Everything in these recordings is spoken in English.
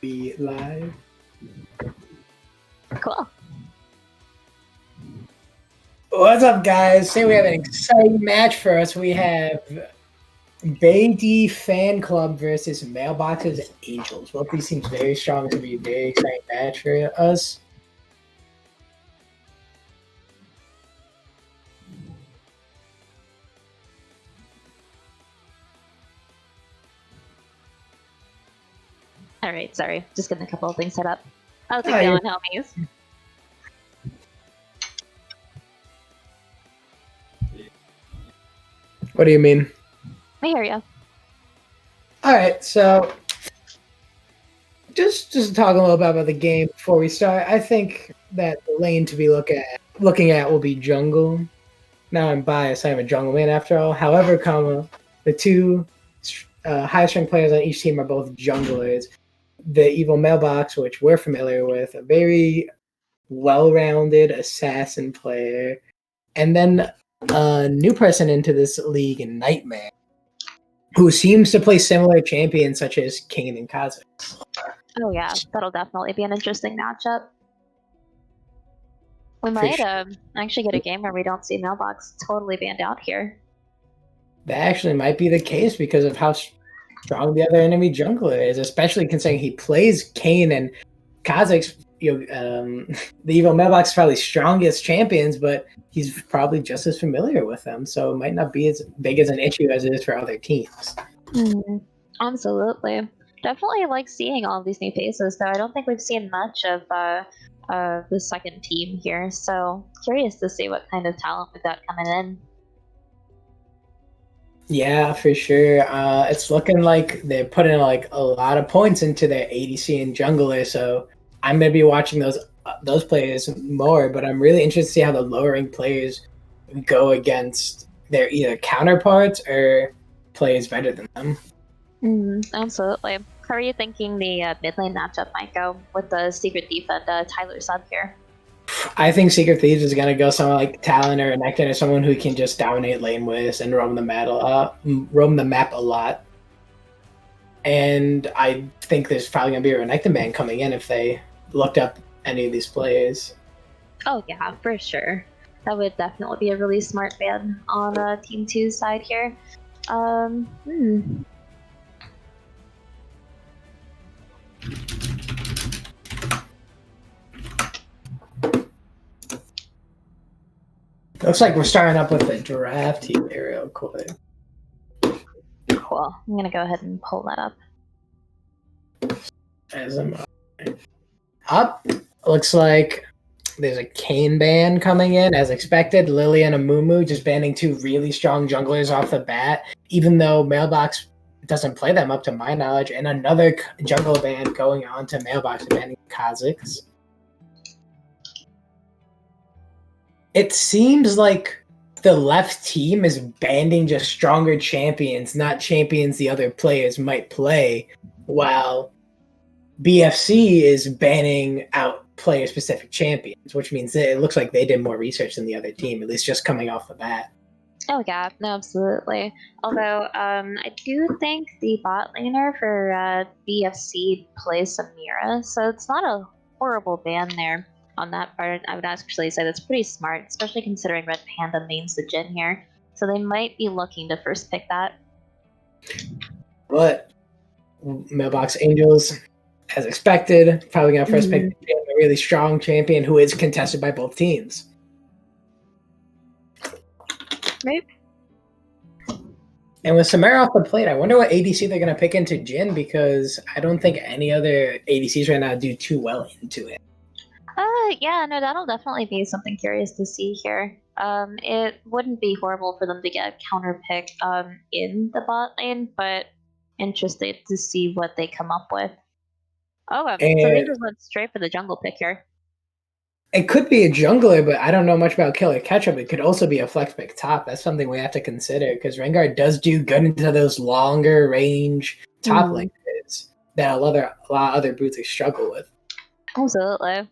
Be live. Cool. What's up, guys? Today we have an exciting match for us. We have BaeD Fan Club versus Mailbox's Angels. Both these seems very strong. It's going to be a very exciting match for us. All right, sorry. Just getting a couple of things set up. How's it going, homies? What do you mean? I hear you. All right, so just talking a little bit about the game before we start. I think that the lane to be looking at will be jungle. Now I'm biased. I'm a jungle man after all. However, the two highest ranked players on each team are both junglers. The evil Mailbox, which we're familiar with, a very well-rounded assassin player, and then a new person into this league, Nightmare, who seems to play similar champions such as Kane and Kha'Zix. Oh yeah, that'll definitely be an interesting matchup. We might actually get a game where we don't see Mailbox totally banned out here. That actually might be the case because of how strong the other enemy jungler is, especially considering he plays Kane and Kha'Zix. The evil Mailbox is probably strongest champions, but he's probably just as familiar with them, so it might not be as big as an issue as it is for other teams. Absolutely. Definitely like seeing all of these new faces, though I don't think we've seen much of the second team here, so curious to see what kind of talent we've got coming in. Yeah, for sure. It's looking like they're putting like a lot of points into their ADC and jungler, so I'm gonna be watching those players more. But I'm really interested to see how the lower ranked players go against their either counterparts or players better than them. Absolutely. How are you thinking the mid lane matchup might go with the Secret Thief and Tyler sub here? I think Secret Thieves is going to go someone like Talon or Nectar, or someone who can just dominate lane with and roam the map a lot. And I think there's probably going to be a Renekton ban coming in if they looked up any of these players. Oh yeah, for sure. That would definitely be a really smart ban on Team 2's side here. Looks like we're starting up with the draft here real quick. Cool. I'm gonna go ahead and pull that up. As I'm up, looks like there's a Kane ban coming in as expected. Lily and Amumu just banning two really strong junglers off the bat, even though Mailbox doesn't play them up to my knowledge, and another jungle ban going on to Mailbox banning Kha'Zix. It seems like the left team is banning just stronger champions, not champions the other players might play, while BFC is banning out player-specific champions, which means that it looks like they did more research than the other team, at least just coming off the bat. Oh yeah, no, absolutely. Although, I do think the bot laner for BFC plays Samira, so it's not a horrible ban there. On that part, I would actually say that's pretty smart, especially considering Red Panda mains the Jhin here. So they might be looking to first pick that. But Mailbox Angels, as expected, probably going to first pick a really strong champion who is contested by both teams. Right. And with Samara off the plate, I wonder what ADC they're going to pick into Jhin, because I don't think any other ADCs right now do too well into it. Yeah, no, that'll definitely be something curious to see here. It wouldn't be horrible for them to get a counter pick in the bot lane, but interested to see what they come up with. Oh, so they just went straight for the jungle pick here. It could be a jungler, but I don't know much about Killer Ketchup. It could also be a flex pick top. That's something we have to consider, because Rengar does do good into those longer range top laners that a lot of other booters struggle with. Absolutely.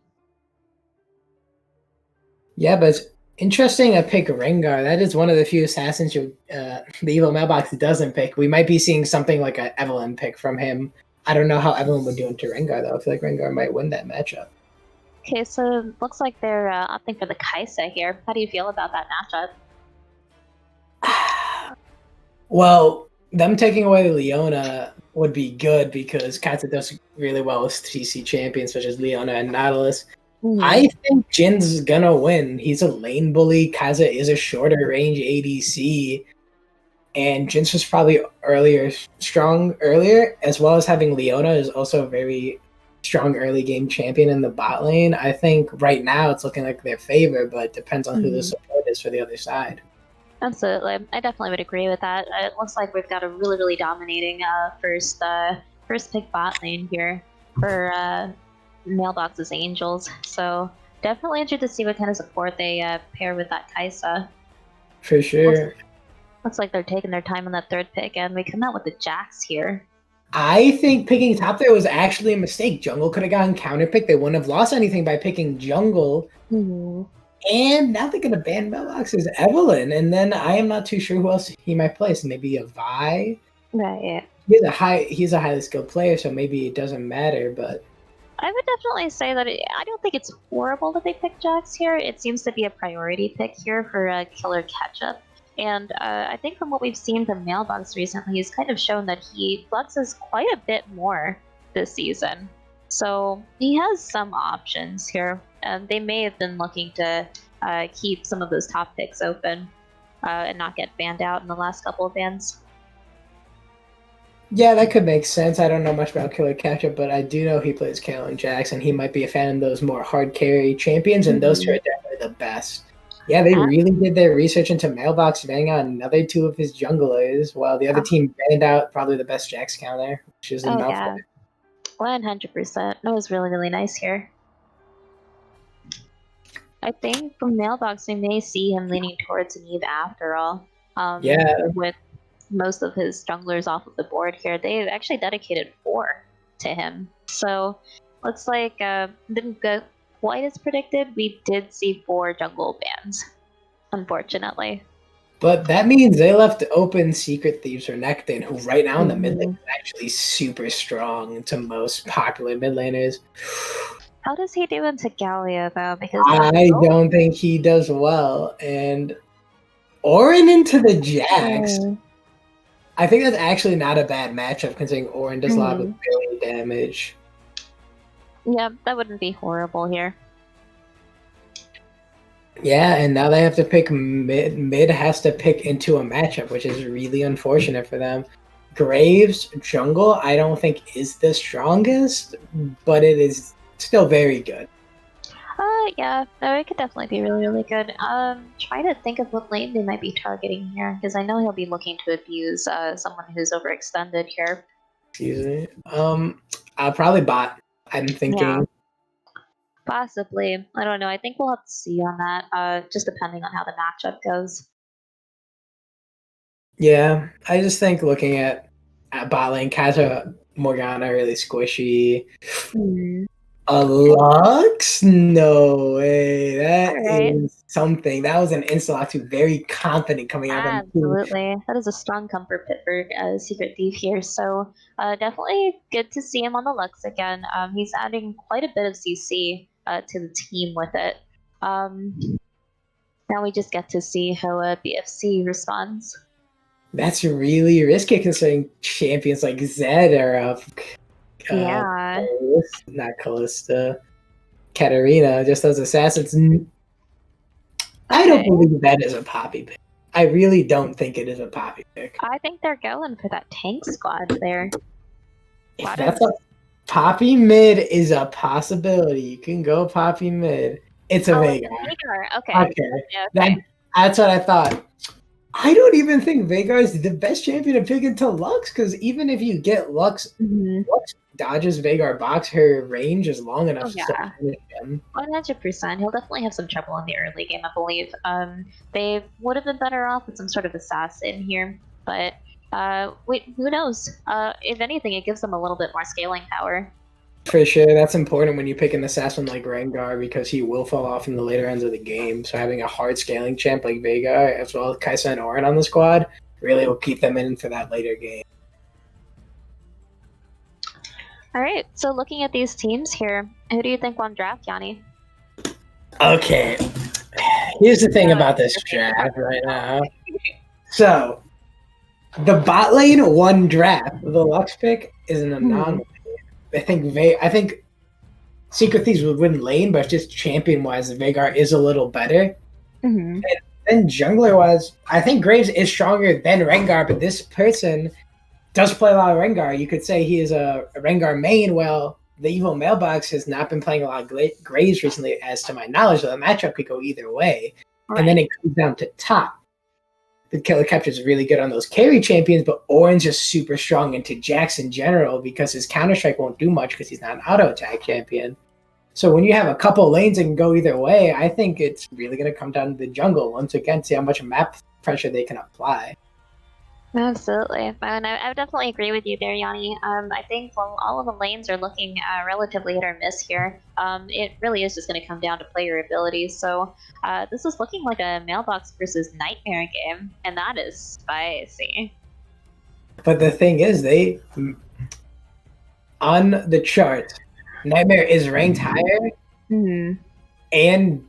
Yeah, but it's interesting to pick Rengar. That is one of the few assassins the evil Mailbox doesn't pick. We might be seeing something like an Evelynn pick from him I don't know how Evelyn would do into Rengar, though. I feel like Rengar might win that matchup. Okay, so looks like they're opting for the Kaisa here. How do you feel about that matchup? Well, them taking away Leona would be good because Kai'Sa does really well with TC champions such as Leona and Nautilus. I think Jin's gonna win. He's a lane bully. Kai'Sa is a shorter range ADC. And Jin's was probably strong earlier, as well as having Leona is also a very strong early game champion in the bot lane. I think right now it's looking like their favor, but it depends on who the support is for the other side. Absolutely. I definitely would agree with that. It looks like we've got a really, really dominating first pick bot lane here for Mailbox's Angels. So definitely interested to see what kind of support they pair with that Kaisa. For sure. Looks like they're taking their time on that third pick, and we come out with the Jax here. I think picking top there was actually a mistake. Jungle could have gotten counterpicked. They wouldn't have lost anything by picking Jungle. And now they're going to ban Mailbox's Evelyn. And then I am not too sure who else he might place. Maybe a Vi? Right. He's a highly skilled player, so maybe it doesn't matter, but I would definitely say that I don't think it's horrible that they picked Jax here. It seems to be a priority pick here for Killer Ketchup. And I think from what we've seen from Mailbox recently, he's kind of shown that he fluxes quite a bit more this season. So he has some options here. They may have been looking to keep some of those top picks open and not get banned out in the last couple of bans. Yeah, that could make sense. I don't know much about Killer Ketchup, but I do know he plays Kale and Jax, and he might be a fan of those more hard carry champions, and those two are definitely the best. Yeah, they really did their research into Mailbox, banning out another two of his junglers, while the other team banned out probably the best Jax counter, which is enough. Yeah, 100%. That was really, really nice here. I think from Mailbox, we may see him leaning towards an Eve after all. With most of his junglers off of the board here, they actually dedicated 4 to him. So looks like didn't go quite as predicted. We did see 4 jungle bans, unfortunately. But that means they left open Secret Thieves for Nectin, who right now in the mid lane is actually super strong to most popular mid laners. How does he do into Gallia, though? Because I don't think he does well. And Orin into the Jax. I think that's actually not a bad matchup, considering Orin does a lot of melee damage. Yeah, that wouldn't be horrible here. Yeah, and now they have to pick mid. Mid has to pick into a matchup, which is really unfortunate for them. Graves jungle, I don't think is the strongest, but it is still very good. Yeah, no, it could definitely be really, really good. Trying to think of what lane they might be targeting here, because I know he'll be looking to abuse someone who's overextended here. Excuse me. I'll probably bot. I'm thinking. Yeah. Possibly. I don't know. I think we'll have to see on that, just depending on how the matchup goes. Yeah, I just think looking at bot lane, Kai'Sa Morgana really squishy. A Lux? No way. That is something. That was an insta-lock too. Very confident coming out of him. Absolutely. That is a strong comfort pit for Secret Thief here. So definitely good to see him on the Lux again. He's adding quite a bit of CC to the team with it. Now we just get to see how BFC responds. That's really risky considering champions like Zed are up. Not Callista. Katarina, just as assassins. I don't believe that is a poppy pick. I really don't think it is a poppy pick. I think they're going for that tank squad there. If that's a poppy mid is a possibility. You can go poppy mid. It's a Veigar. Okay. That's what I thought. I don't even think Veigar is the best champion to pick into Lux, because even if you get Lux, Lux dodges Veigar box, her range is long enough to finish him. 100%. He'll definitely have some trouble in the early game, I believe. They would have been better off with some sort of assassin here, but who knows? If anything, it gives them a little bit more scaling power. For sure, that's important when you pick an assassin like Rengar, because he will fall off in the later ends of the game. So having a hard scaling champ like Veigar, as well as Kai'Sa and Orin on the squad, really will keep them in for that later game. All right. So looking at these teams here, who do you think won draft, Yanni? Okay, here's the thing Oh, about it's this your favorite part draft of the right show. now. So the bot lane one draft. The Lux pick is an anomaly. I think Secret Thieves would win lane, but just champion wise, the Veigar is a little better. Mm-hmm. And then jungler wise, I think Graves is stronger than Rengar, but this person does play a lot of Rengar. You could say he is a Rengar main. Well, the evil Mailbox has not been playing a lot of Graves recently, as to my knowledge. So the matchup could go either way. And then Right. it comes down to top. The Killer Capture is really good on those carry champions, but Orin's just super strong into Jax in general because his Counter Strike won't do much because he's not an auto attack champion. So when you have a couple lanes that can go either way, I think it's really going to come down to the jungle once again, see how much map pressure they can apply. Absolutely. And I would definitely agree with you there, Yanni. I think all of the lanes are looking relatively hit or miss here. It really is just going to come down to player abilities. So this is looking like a Mailbox versus Nightmare game, and that is spicy. But the thing is, they on the chart, Nightmare is ranked higher Hmm. and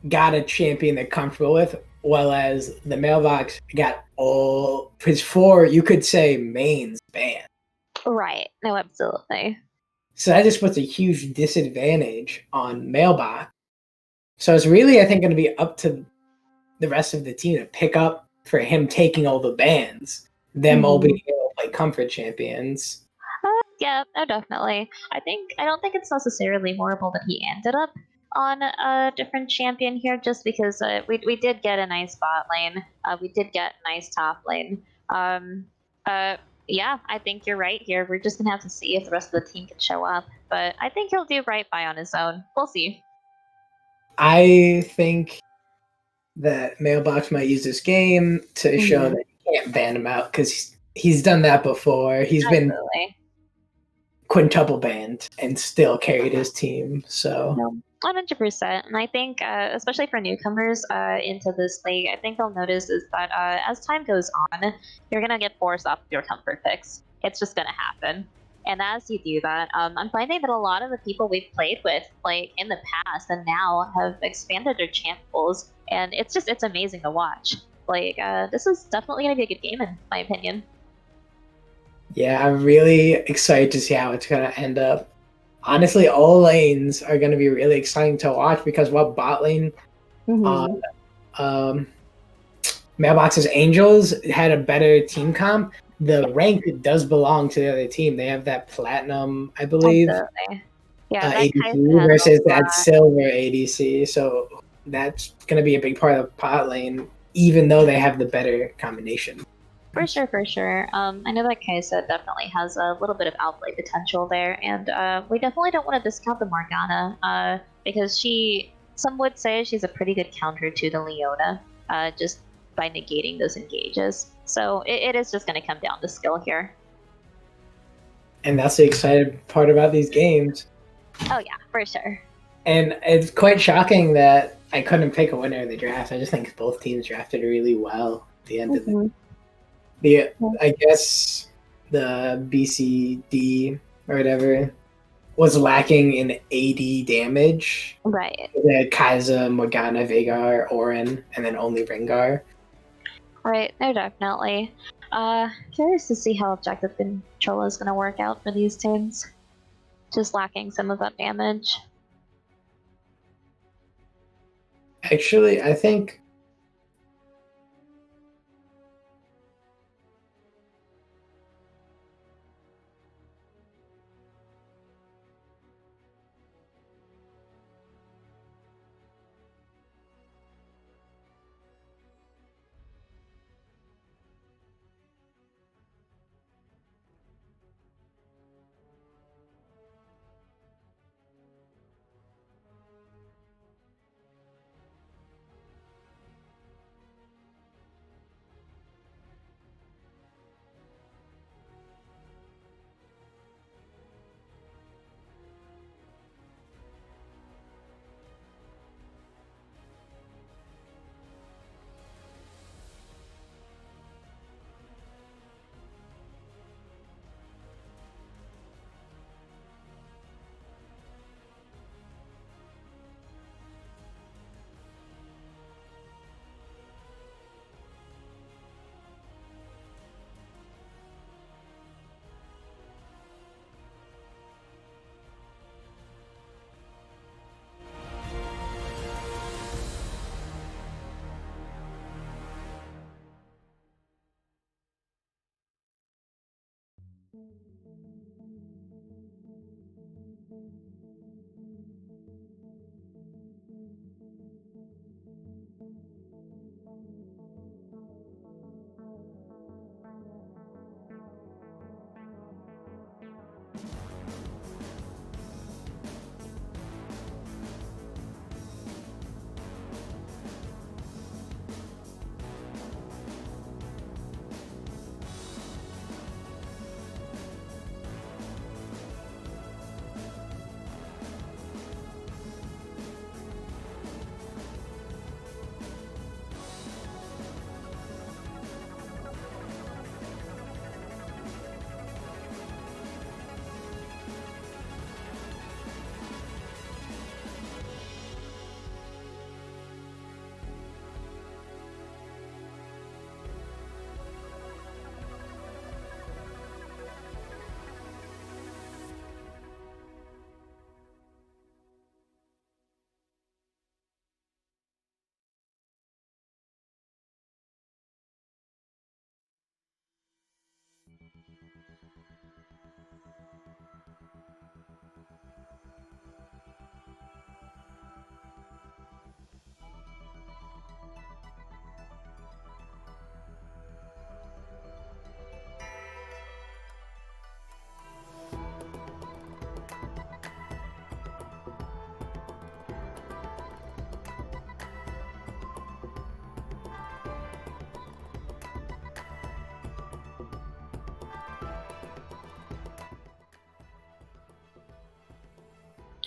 got a champion they're comfortable with, while as the Mailbox got all his four, you could say, mains banned. Right. No, absolutely. So that just puts a huge disadvantage on Mailbox. So it's really, I think, going to be up to the rest of the team to pick up for him taking all the bans, them all being Hmm. able to play comfort champions. Yeah, no, definitely. I don't think it's necessarily horrible that he ended up on a different champion here, just because we did get a nice bot lane. We did get a nice top lane. Um, uh, yeah, I think you're right here. We're just gonna have to see if the rest of the team can show up, but I think he'll do right by on his own. We'll see. I think that Mailbox might use this game to show Hmm. that you can't ban him out because he's done that before. He's been Absolutely. quintuple banned and still carried his team. So No, 100%. And I think, especially for newcomers into this league, I think they'll notice is that as time goes on, you're going to get forced off your comfort picks. It's just going to happen. And as you do that, I'm finding that a lot of the people we've played with, like in the past and now, have expanded their champ pools. And it's amazing to watch. Like, this is definitely going to be a good game, in my opinion. yeah, I'm really excited to see how it's gonna end up. Honestly, all lanes are gonna be really exciting to watch because what bot lane on Hmm. um, Mailbox's Angels had a better team comp. The rank does belong to the other team. They have that platinum, I believe, Absolutely. Yeah, that ADC Kai'Sa has a versus that lot. silver ADC. So that's going to be a big part of the pot lane, even though they have the better combination. For sure, for sure. I know that Kaisa definitely has a little bit of outplay potential there, and we definitely don't want to discount the Morgana, because some would say she's a pretty good counter to the Leona, just by negating those engages. So it is just going to come down to skill here. And that's the exciting part about these games. Oh yeah, for sure. And it's quite shocking that I couldn't pick a winner in the draft. I just think both teams drafted really well at the end of Hmm. the I guess the BCD or whatever was lacking in AD damage. Right, The Kai'Sa, Morgana, Veigar, Orin, and then only Rengar. right. No, definitely. Curious to see how objective control is going to work out for these teams. Just lacking some of that damage. Actually, I think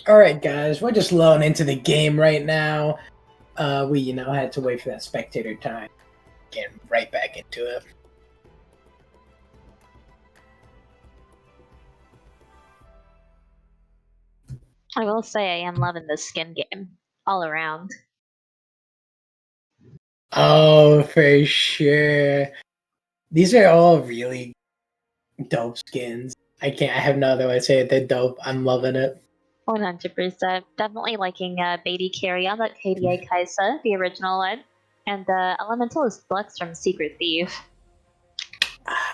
All right, guys, we're just loading into the game right now. We, had to wait for that spectator time. Getting right back into it. I will say I am loving this skin game all around. Oh, for sure. These are all really dope skins. I have no other way to say it. They're dope. I'm loving it. 100%. Definitely liking BaeDCarry on that KDA Kaisa, the original one. And Elemental is Flux from Secret Thief.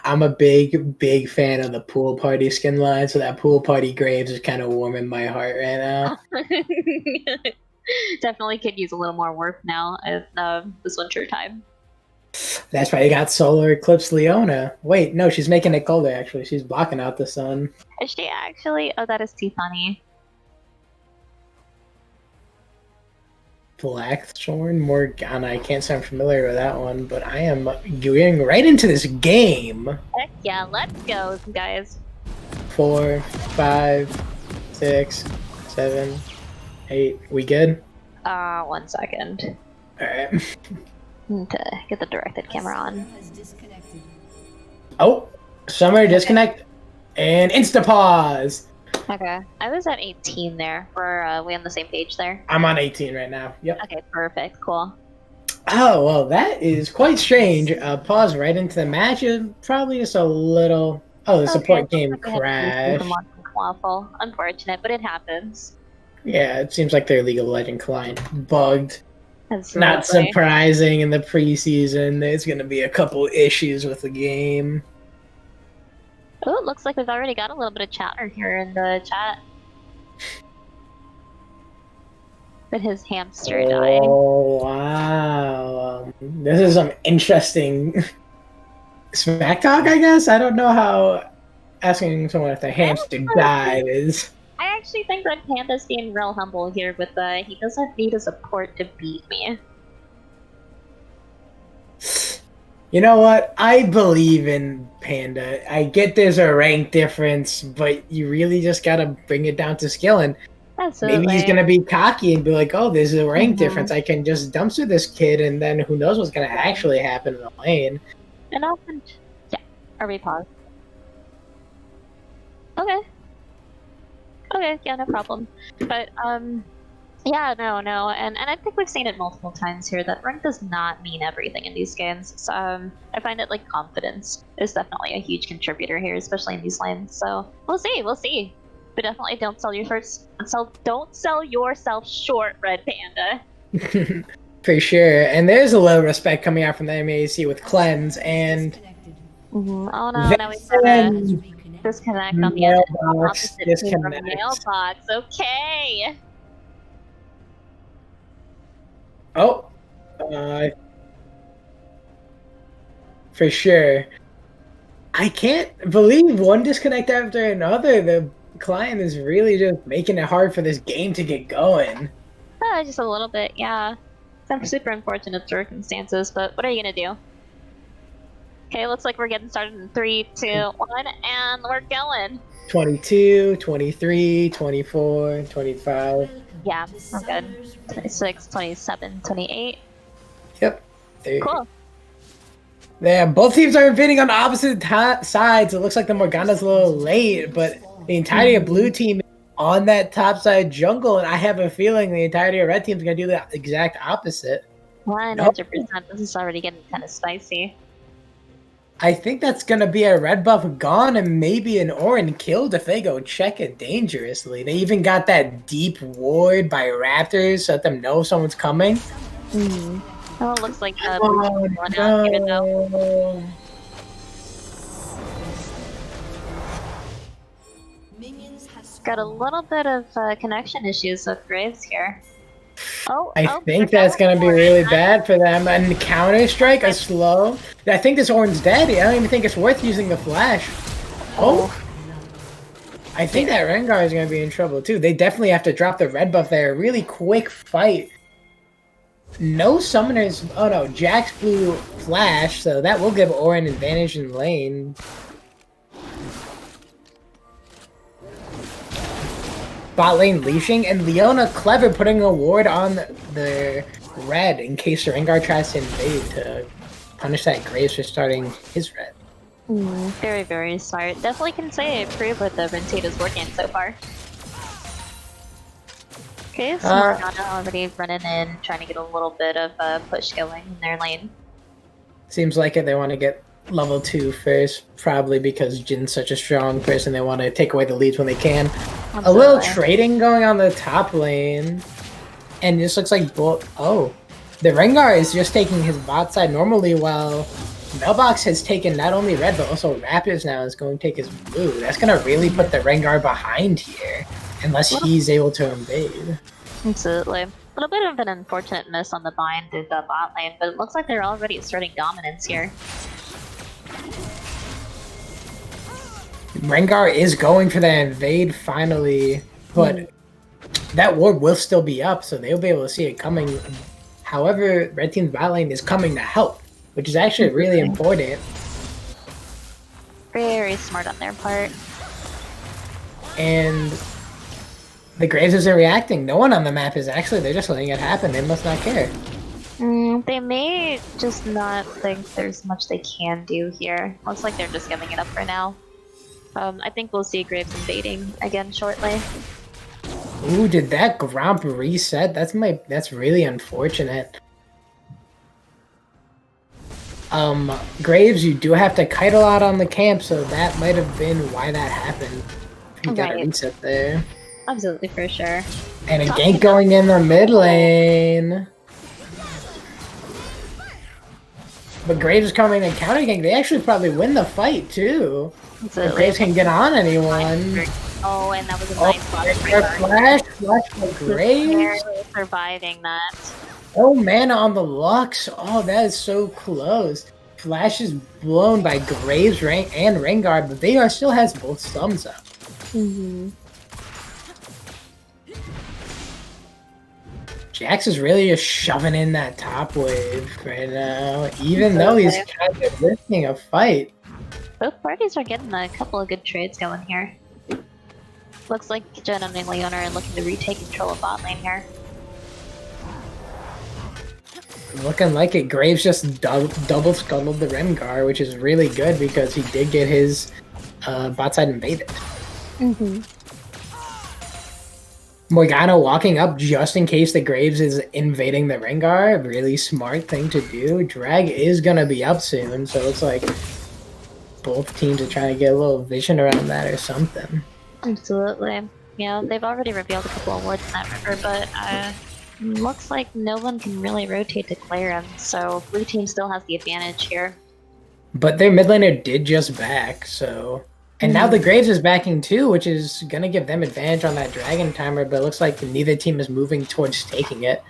I'm a big fan of the pool party skin line, so that pool party Graves is kind of warming my heart right now. Definitely could use a little more work now at this winter time. That's why you got Solar Eclipse Leona. Wait, no, she's making it colder, actually. She's blocking out the sun. Is she actually? Oh, that is too funny. Blackthorn Morgana. I can't say I'm familiar with that one, but I am going right into this game. Heck yeah, let's go, guys. 4, 5, 6, 7, 8. We good? 1 second. Alright. Need to get the directed camera on. Oh, Summer disconnect and insta pause. Okay, I was at 18 there. We're we on the same page there? I'm on 18 right now. Yep. Okay, perfect, cool. Oh, well, that is quite strange. Pause right into the match is probably just a little... Oh, the support game crashed. Waffle. Unfortunate, but it happens. Yeah, it seems like their League of Legends client bugged. Absolutely. Not surprising in the preseason. There's going to be a couple issues with the game. Oh, it looks like we've already got a little bit of chatter here in the chat. But his hamster died. Oh, wow. This is some interesting smack talk, I guess. I don't know how asking someone if their hamster died is... I actually think that Panda's being real humble here with he doesn't need a support to beat me. You know what? I believe in Panda. I get there's a rank difference, but you really just gotta bring it down to skill. And Absolutely. maybe he's gonna be cocky and be like, "Oh, there's a rank difference. I can just dumpster this kid, and then who knows what's gonna actually happen in the lane." And often, yeah. Are we paused? Okay. Okay, yeah, no problem. But yeah, no, and I think we've seen it multiple times here that rank does not mean everything in these games. So I find it like confidence is definitely a huge contributor here, especially in these lanes. So we'll see. But definitely don't sell yourself short, Red Panda. For sure. And there's a little respect coming out from the MAC with Cleanse and Oh no, now we Disconnect on the Mailbox opposite team from disconnects. Mailbox. Okay. Oh, for sure. I can't believe one disconnect after another. The client is really just making it hard for this game to get going. Just a little bit, yeah. Some super unfortunate circumstances, but what are you gonna do? Okay, looks like we're getting started in 3, 2, 1, and we're going. 22, 23, 24, 25. Yeah, we're good. 26, 27, 28. Yep. There. Cool. Yeah, both teams are invading on opposite sides. It looks like the Morgana's a little late, but the entirety of blue team is on that top side jungle, and I have a feeling the entirety of red team is going to do the exact opposite. 100%. This is already getting kind of spicy. I think that's going to be a red buff gone and maybe an Orin killed if they go check it dangerously. They even got that deep ward by Raptors to let them know someone's coming. Oh, it looks like Oh, out here though. Got a little bit of connection issues with Graves here. I think that's going to be really bad for them. And Counter-Strike, a slow. I think this Orin's dead. I don't even think it's worth using the flash. Oh. I think that Rengar is going to be in trouble too. They definitely have to drop the red buff there. Really quick fight. No summoners. Oh no, Jax blew flash, so that will give Orin advantage in lane. Bot lane leashing, and Leona clever putting a ward on the red in case Rengar tries to invade to punish that Graves for starting his red. Very, very smart. Definitely can say I approve what the rotate is working so far. Okay, so Morgana already running in, trying to get a little bit of push going in their lane. Seems like it. They want to get level 2 first, probably because Jin's such a strong person. They want to take away the leads when they can. Absolutely. A little trading going on the top lane, and this looks like the Rengar is just taking his bot side normally, while Mailbox has taken not only red but also Raptors now is going to take his blue. That's going to really put the Rengar behind here, unless he's able to invade. Absolutely. A little bit of an unfortunate miss on the bind in the bot lane, but it looks like they're already asserting dominance here. Rengar is going for that invade finally, but that ward will still be up, so they'll be able to see it coming. However, red team's bot lane is coming to help, which is actually really important. Very smart on their part. And the Graves isn't reacting. No one on the map is actually. They're just letting it happen. They must not care. They may just not think there's much they can do here. Looks like they're just giving it up for now. I think we'll see Graves invading again shortly. Ooh, did that Gromp reset? That's really unfortunate. Graves, you do have to kite a lot on the camp, so that might have been why that happened. You got a reset there. Absolutely, for sure. And a gank going in the mid lane. But Graves is coming to counter gank. They actually probably win the fight too. If Graves can get on anyone. Oh, and that was a nice flash for Graves. Surviving that. Oh, mana on the Lux. Oh, that is so close. Flash is blown by Graves and Rengar, but they still has both thumbs up. Jax is really just shoving in that top wave right now, even though he's kind of risking a fight. Both parties are getting a couple of good trades going here. Looks like Jen and Leona are looking to retake control of bot lane here. Looking like it. Graves just double scuttled the Rengar, which is really good because he did get his bot side invaded. Morgana walking up just in case the Graves is invading the Rengar. Really smart thing to do. Drag is going to be up soon, so it looks like both teams are trying to get a little vision around that or something. Absolutely. Yeah, they've already revealed a couple of wards in that river, but looks like no one can really rotate to clear him, so blue team still has the advantage here. But their mid laner did just back, so And now the Graves is backing too, which is going to give them advantage on that dragon timer, but it looks like neither team is moving towards taking it.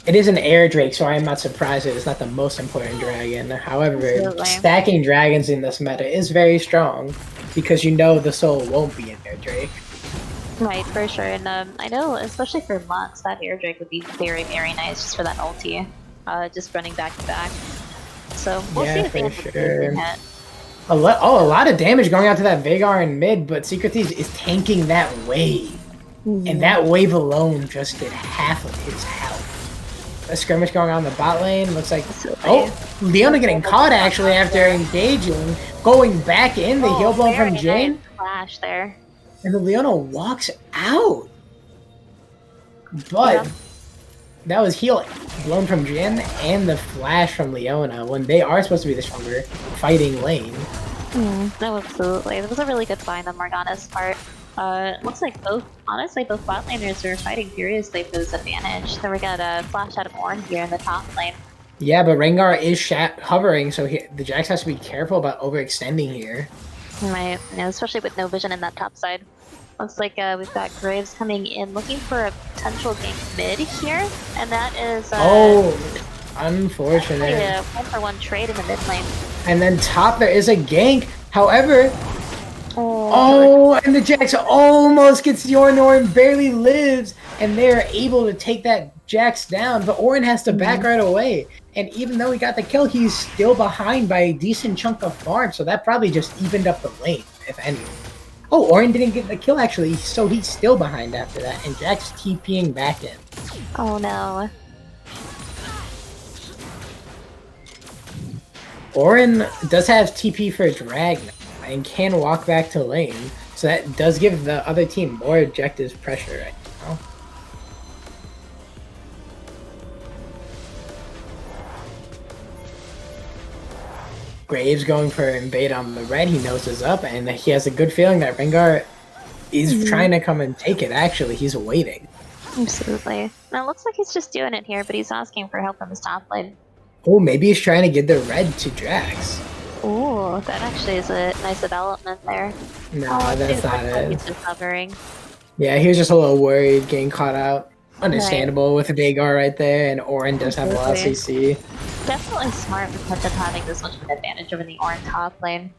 It is an air drake, so I am not surprised it's not the most important dragon. However, Absolutely. stacking dragons in this meta is very strong because you know the soul won't be an air drake. Right, for sure. And I know, especially for Lux, that air drake would be very, very nice just for that ulti. Just running back to back. So we'll see if they have a good hit. A lot of damage going out to that Veigar in mid, but Secret Thieves is tanking that wave. And that wave alone just did half of his health. A skirmish going on in the bot lane. Looks like... Oh! Leona getting caught, actually, after engaging. Going back in, the heal blow from Jhin. Nice flash there. And the Leona walks out. But... that was heal blown from Jhin and the flash from Leona when they are supposed to be the stronger fighting lane. No, absolutely. That was a really good find on Morgana's part. Looks like both bot laners are fighting furiously for this advantage. So we're gonna flash out of Ornn here in the top lane. Yeah, but Rengar is hovering, so the Jax has to be careful about overextending here. Right, yeah, especially with no vision in that top side. Looks like we've got Graves coming in looking for a potential gank mid here, and that is unfortunate. A 1-for-1 trade in the mid lane. And then top there is a gank. However, and the Jax almost gets Yorn. Ornn barely lives, and they are able to take that Jax down, but Ornn has to back right away. And even though he got the kill, he's still behind by a decent chunk of farm, so that probably just evened up the lane, if anything. Oh, Ornn didn't get the kill, actually, so he's still behind after that, and Jax TPing back in. Oh, no. Ornn does have TP for Drag now, and can walk back to lane, so that does give the other team more objective pressure right now. Graves going for invade on the red. He knows is up, and he has a good feeling that Rengar is trying to come and take it. Actually, he's waiting. Absolutely. Now it looks like he's just doing it here, but he's asking for help on his top lane. Oh, maybe he's trying to get the red to Drax. Oh, that actually is a nice development there. No, that's not it. He's just hovering. Yeah, he was just a little worried, getting caught out. Understandable with the Veigar right there, and Ornn does have a lot of CC. Definitely smart with them having this much of an advantage over the Ornn top lane.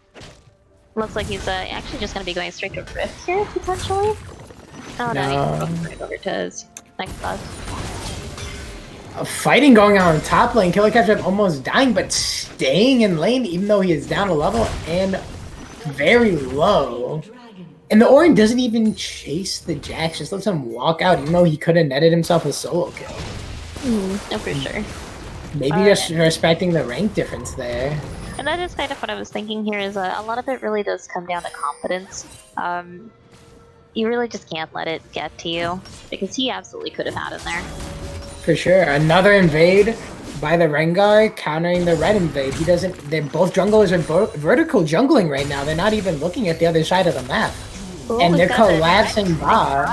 Looks like he's actually just going to be going straight to Rift here, potentially. Oh, no, he's going over to his next boss. Fighting going on top lane. Killer Capture almost dying, but staying in lane even though he is down a level and very low. And the Ornn doesn't even chase the Jax, just lets him walk out even though he could have netted himself a solo kill. No, for sure. Maybe just respecting the rank difference there. And that is kind of what I was thinking here, is a lot of it really does come down to confidence. You really just can't let it get to you, because he absolutely could have had him there. For sure. Another invade by the Rengar, countering the red invade. He doesn't... Both junglers are vertical jungling right now. They're not even looking at the other side of the map. Ooh, and they're collapsing bombs.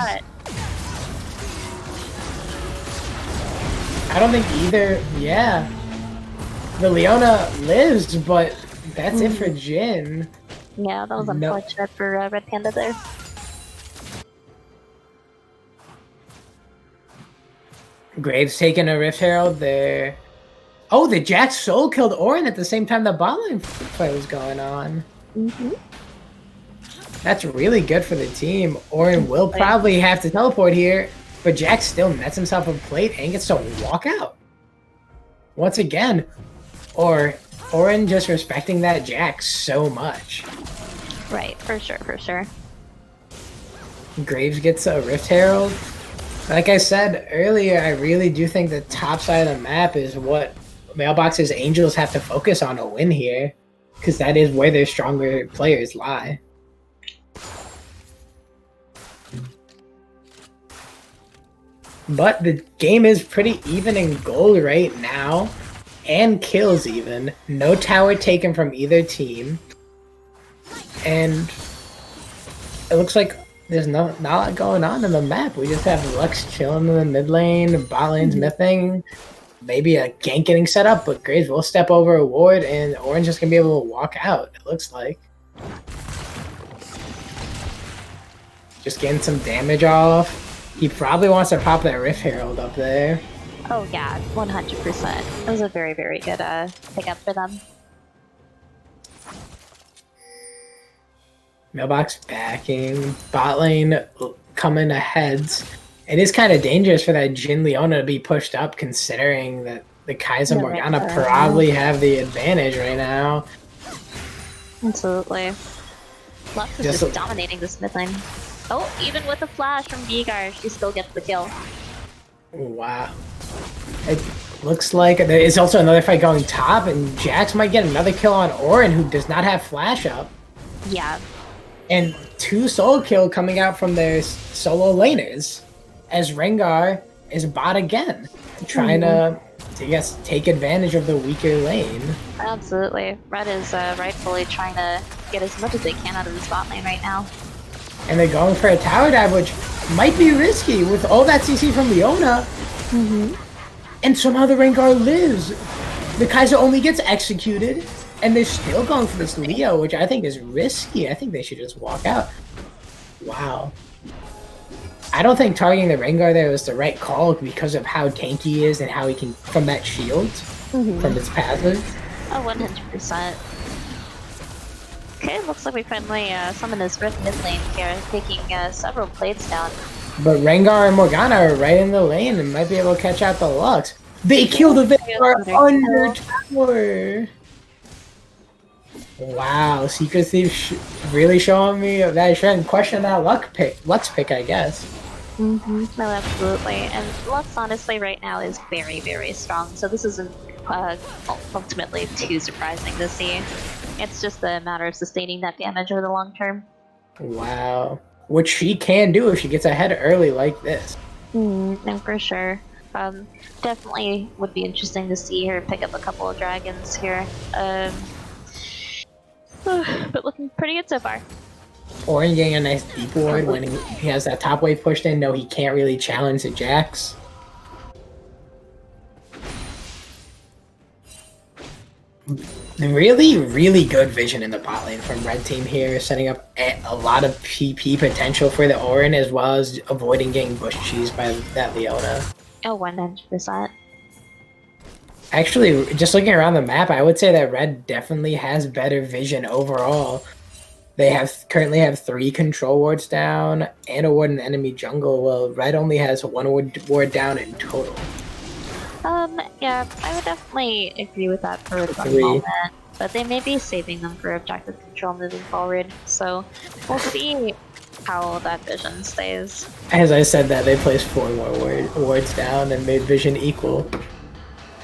I don't think either... Yeah. The Leona lives, but that's it for Jhin. Yeah, that was unfortunate for Red Panda there. Graves taking a Rift Herald there. Oh, the Jax soul killed Ornn at the same time the bot lane fight was going on. That's really good for the team. Ornn will probably have to teleport here, but Jax still nets himself a plate and gets to walk out. Once again, Ornn just respecting that Jax so much. Right, for sure, for sure. Graves gets a Rift Herald. Like I said earlier, I really do think the top side of the map is what Mailbox's Angels have to focus on to win here, because that is where their stronger players lie. But the game is pretty even in gold right now, and kills even. No tower taken from either team. And it looks like there's not a lot going on in the map. We just have Lux chilling in the mid lane, bot lane's missing. maybe a gank getting set up, but Graves will step over a ward, and Orange is going to be able to walk out, it looks like. Just getting some damage off. He probably wants to pop that Rift Herald up there. Oh yeah, 100%. It was a very, very good pickup for them. Mailbox backing. Bot lane coming ahead. It is kind of dangerous for that Jhin Leona to be pushed up, considering that the Kai'Sa Morgana probably have the advantage right now. Absolutely. Lux is just dominating this mid lane. Oh, even with a flash from BaeDCarry, she still gets the kill. Wow. It looks like there is also another fight going top, and Jax might get another kill on Orin, who does not have flash up. Yeah. And 2 solo kill coming out from their solo laners, as Rengar is bot again, trying to, I guess, take advantage of the weaker lane. Absolutely. Red is rightfully trying to get as much as they can out of the bot lane right now. And they're going for a tower dive, which might be risky with all that CC from Leona. And somehow the Rengar lives. The Kai'Sa only gets executed, and they're still going for this Leo, which I think is risky. I think they should just walk out. Wow. I don't think targeting the Rengar there was the right call because of how tanky he is and how he can, from that shield, from his passive. Oh, 100%. Okay, looks like we finally summoned this Rift mid lane here, taking several plates down. But Rengar and Morgana are right in the lane and might be able to catch out the Lux. They killed the Rengar under tower! Wow, Secret Thief really showing me that I shouldn't question that Lux pick, I guess. No, absolutely. And Lux, honestly, right now is very, very strong, so this isn't ultimately too surprising to see. It's just a matter of sustaining that damage over the long term. Wow. Which she can do if she gets ahead early like this. No, for sure. Definitely would be interesting to see her pick up a couple of dragons here. But looking pretty good so far. Orin getting a nice deep ward when he has that top wave pushed in. No, he can't really challenge the Jax. Really, really good vision in the bot lane from Red Team here, setting up a lot of PP potential for the Orin, as well as avoiding getting bush cheesed by that Leona. Oh, 100%. Actually, just looking around the map, I would say that Red definitely has better vision overall. They currently have 3 control wards down and a ward in enemy jungle, while Red only has 1 ward down in total. Yeah, I would definitely agree with that for the moment, but they may be saving them for objective control moving forward, so we'll see how that vision stays. As I said that, they placed 4 more wards down and made vision equal.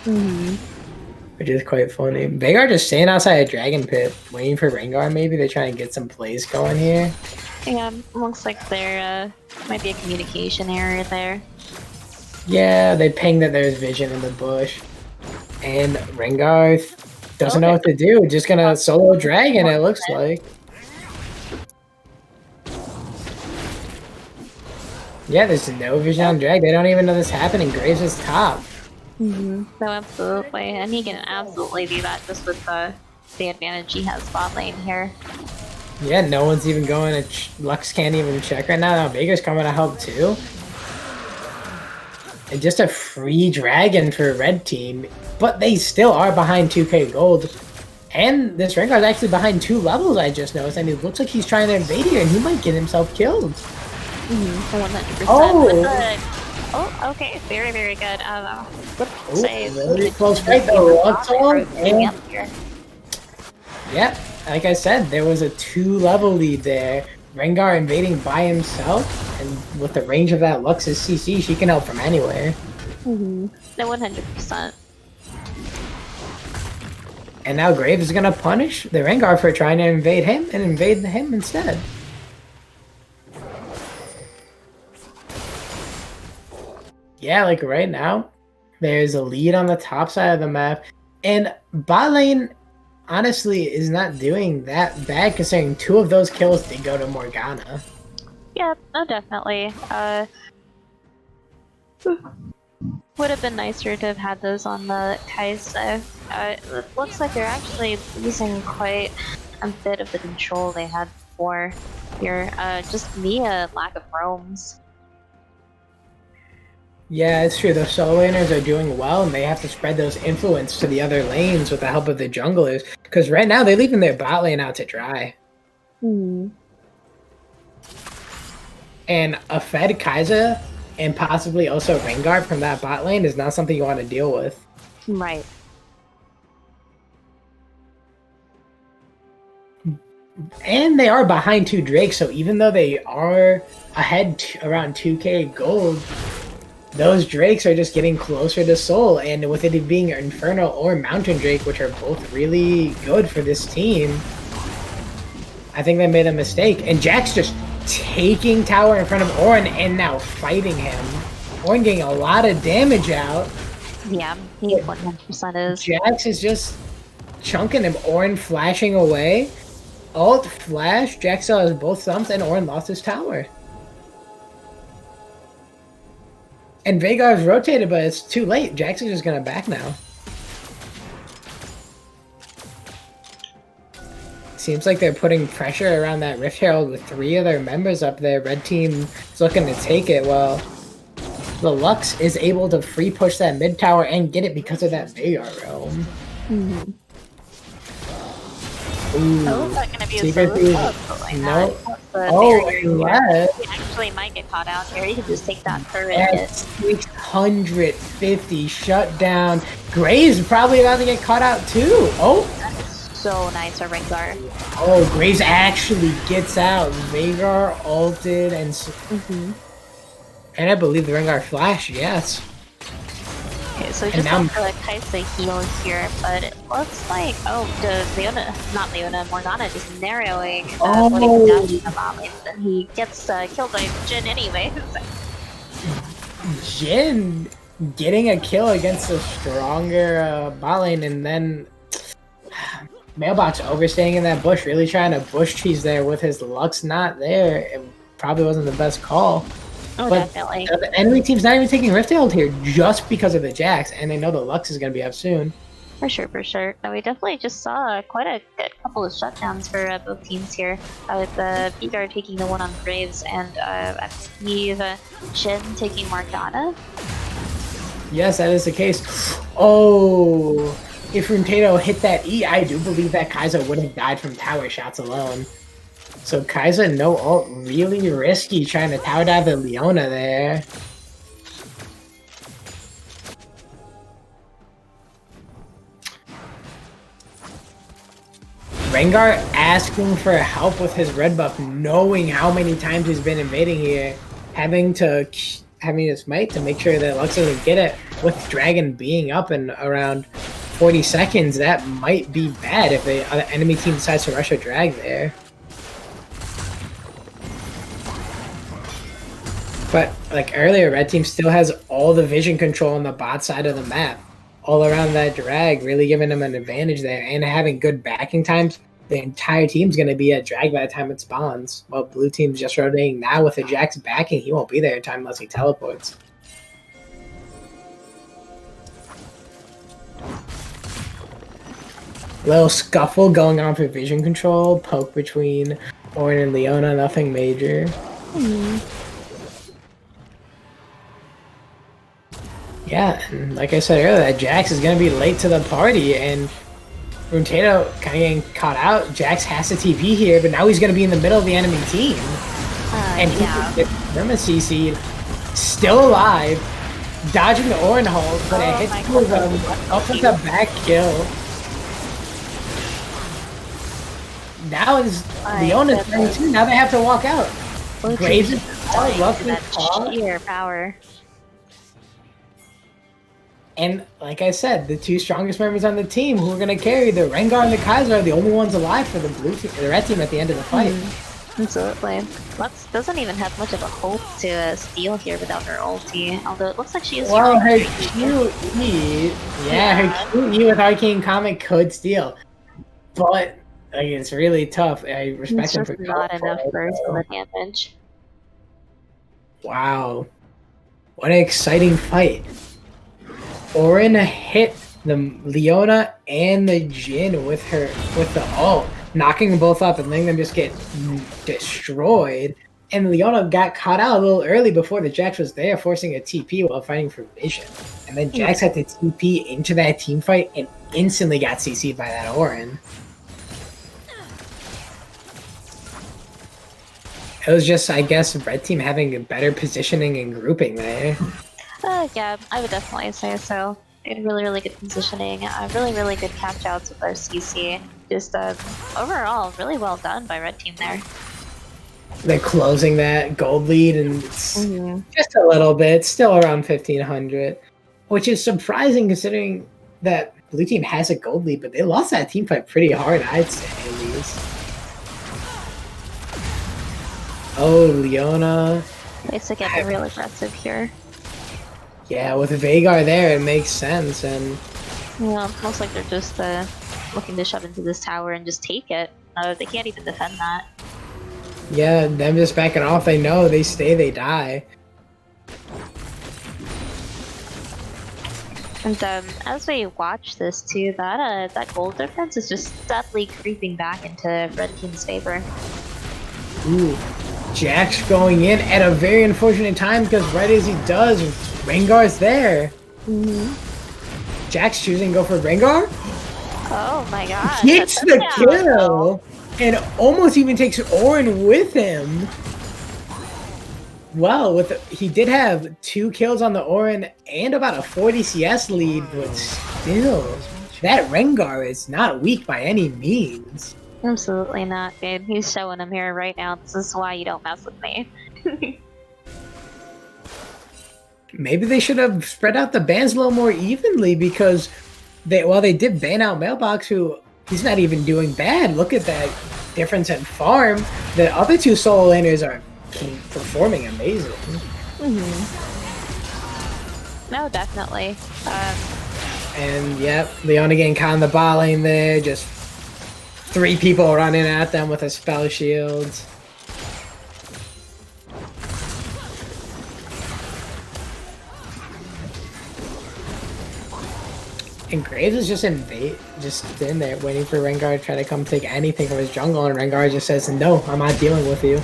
Which is quite funny. Veigar just staying outside a Dragon Pit, waiting for Rengar maybe? They're trying to get some plays going here. Yeah, looks like there might be a communication error there. Yeah, they ping that there's vision in the bush. And Rengar doesn't know what to do. Just gonna solo dragon, it looks like. Yeah, there's no vision on drag. They don't even know this happening. Graves is top. No, absolutely. And he can absolutely do that just with the advantage he has bot lane here. Yeah, no one's even going to... Lux can't even check right now. Now Veigar's coming to help too. And just a free dragon for Red Team. But they still are behind 2k gold. And this Rengar's actually behind 2 levels, I just noticed. I mean, it looks like he's trying to invade here, and he might get himself killed. 100%. Oh, okay. Very, very good. Very close fight though. Yep, like I said, there was a 2-level lead there. Rengar invading by himself, and with the range of that Lux's CC, she can help from anywhere. No, 100%. And now Graves is gonna punish the Rengar for trying to invade him, and invade him instead. Yeah, like right now, there's a lead on the top side of the map, and bot lane honestly is not doing that bad considering 2 of those kills did go to Morgana. Yeah, no, definitely. Would have been nicer to have had those on the Kai'Sa. It looks like they're actually losing quite a bit of the control they had before here. Just via lack of roams. Yeah, it's true. The solo laners are doing well, and they have to spread those influence to the other lanes with the help of the junglers. Because right now, they're leaving their bot lane out to dry. Hmm. And a fed Kai'Sa and possibly also Rengar from that bot lane is not something you want to deal with. Right. And they are behind 2 Drakes, so even though they are ahead around 2k gold, those Drakes are just getting closer to Soul. And with it being Infernal or Mountain Drake, which are both really good for this team, I think they made a mistake. And Jack's just taking tower in front of Orin and now fighting him. Orin getting a lot of damage out. Yeah, he 100% is. Jax is just chunking him. Orin flashing away. Alt, flash, Jax still has both thumbs, and Orin lost his tower. And Veigar's rotated, but it's too late. Jax is just gonna back now. Seems like they're putting pressure around that Rift Herald with 3 other members up there. Red team is looking to take it. Well, the Lux is able to free push that mid tower and get it because of that Veigar realm. Mm-hmm. Ooh. Oh, is that going to be Secret a thing. No. Oh, yeah. He actually might get caught out here. He can just take that turret At hit. 650 shut down. Graves probably about to get caught out too. Oh. That is so nice for Rengar. Oh, Graves actually gets out. Veigar ulted and I believe the Rengar flash, yes. Okay, so just got the Kai'Sa heal here, but it looks like Morgana just narrowing putting down the bot lane, and he gets killed by Jhin anyways. Jhin getting a kill against a stronger bot lane, and then Mailbox overstaying in that bush, really trying to bush cheese there with his Lux not there. It probably wasn't the best call. Oh, but definitely. The enemy team's not even taking Rift Herald here just because of the Jax, and they know the Lux is going to be up soon. For sure, for sure. And we definitely just saw quite a good couple of shutdowns for both teams here, with BaeDCarry taking the one on Graves, and I believe Jhin taking Morgana. Yes, that is the case. Oh, if Runeato hit that E, I do believe that Kai'Sa would have died from tower shots alone. So Kai'Sa, no ult, really risky trying to tower dive the Leona there. Rengar asking for help with his red buff, knowing how many times he's been invading here, having his might to make sure that Lux doesn't get it. With Dragon being up in around 40 seconds, that might be bad if the enemy team decides to rush a drag there. But like earlier, red team still has all the vision control on the bot side of the map, all around that drag, really giving them an advantage there, and having good backing times. The entire team's going to be at drag by the time it spawns. While blue team's just rotating now with the Jax backing, he won't be there in time unless he teleports. Little scuffle going on for vision control, poke between Orin and Leona, nothing major. Yeah, and like I said earlier, that Jax is going to be late to the party, and Runeato kind of getting caught out. Jax has to TP here, but now he's going to be in the middle of the enemy team. And Diplomacy Seed still alive, dodging the Orin hold, but it hits two of them, up with a back kill. Now is Leona's turn too. Now they have to walk out. Graves is sheer power. And like I said, the 2 strongest members on the team who are going to carry, the Rengar and the Kai'Sa, are the only ones alive for the blue team, the red team at the end of the fight. Absolutely. Lux doesn't even have much of a hope to steal here without her ulti, although it looks like she is. Well, her QE, her QE with Arcane Comet could steal, but like, it's really tough. I respect him for not enough burst on the damage. Wow, what an exciting fight! Orin hit the Leona and the Jin with the ult, knocking them both up and letting them just get destroyed. And Leona got caught out a little early before the Jax was there, forcing a TP while fighting for vision. And then Jax had to TP into that team fight and instantly got CC'd by that Orin. It was just, I guess, red team having a better positioning and grouping there. Yeah, I would definitely say so. They had really, really good positioning. Really, really good catch outs with our CC. Just overall, really well done by red team there. They're closing that gold lead, and it's just a little bit, still around 1,500, which is surprising considering that blue team has a gold lead, but they lost that team fight pretty hard, I'd say, at least. Oh, Leona. They to get real aggressive here. Yeah, with Veigar there, it makes sense, and yeah, most like they're just looking to shove into this tower and just take it. They can't even defend that. Yeah, them just backing off. They know they stay, they die. And as we watch this too, that gold difference is just steadily creeping back into red team's favor. Ooh, Jax going in at a very unfortunate time because right as he does, Rengar's there. Jax choosing to go for Rengar. Oh my god! Gets the kill and almost even takes Orin with him. Well, he did have 2 kills on the Orin and about a 40 CS lead, but still, that Rengar is not weak by any means. Absolutely not, dude. He's showing him here right now. This is why you don't mess with me. Maybe they should have spread out the bans a little more evenly because they did ban out Mailbox, who he's not even doing bad. Look at that difference in farm. The other 2 solo laners are performing amazing. No, definitely. And yep, Leona getting caught in the bot lane there. Just 3 people running at them with a spell shield. And Graves is just in there waiting for Rengar to try to come take anything from his jungle, and Rengar just says, "No, I'm not dealing with you."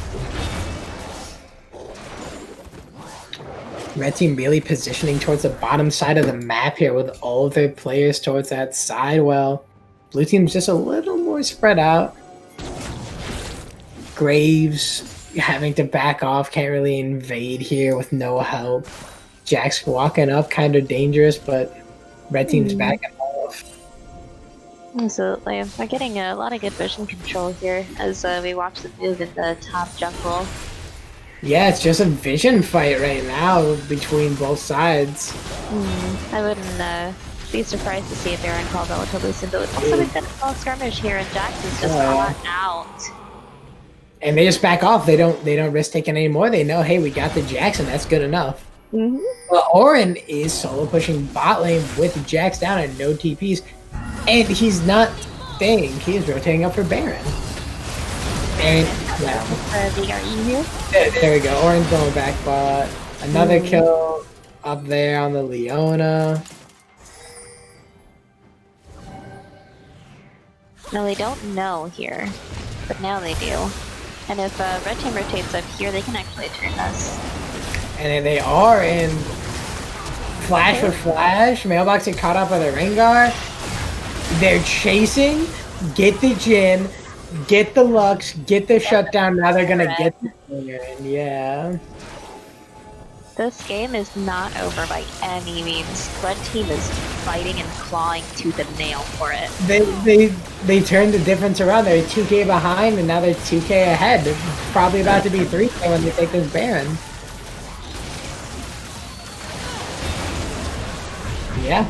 Red team really positioning towards the bottom side of the map here with all of their players towards that side. Well, blue team's just a little more spread out. Graves having to back off, can't really invade here with no help. Jax walking up, kind of dangerous, but red team's backing off. Absolutely. We're getting a lot of good vision control here as we watch the move in the top jungle. Yeah, it's just a vision fight right now between both sides. I wouldn't be surprised to see a Baron call relatively soon, but it looks like we've got a small skirmish here and Jax is just caught out. And they just back off. They don't risk taking any more. They know, hey, we got the Jax and that's good enough. Well, Orin is solo pushing bot lane with Jax down and no TPs, and he's not staying. He is rotating up for Baron. And there we go. Orin's going back bot. Another kill up there on the Leona. No, they don't know here, but now they do. And if red team rotates up here, they can actually turn us. And they are in flash with flash. Mailbox get caught up by the Rengar. They're chasing. Get the Jin. Get the Lux. Get the shutdown. Now they're gonna get the player. And yeah. This game is not over by any means. Red team is fighting and clawing tooth and nail for it. They turned the difference around. They're 2K behind and now they're 2K ahead. They're probably about to be 3K when they take this Baron. Yeah.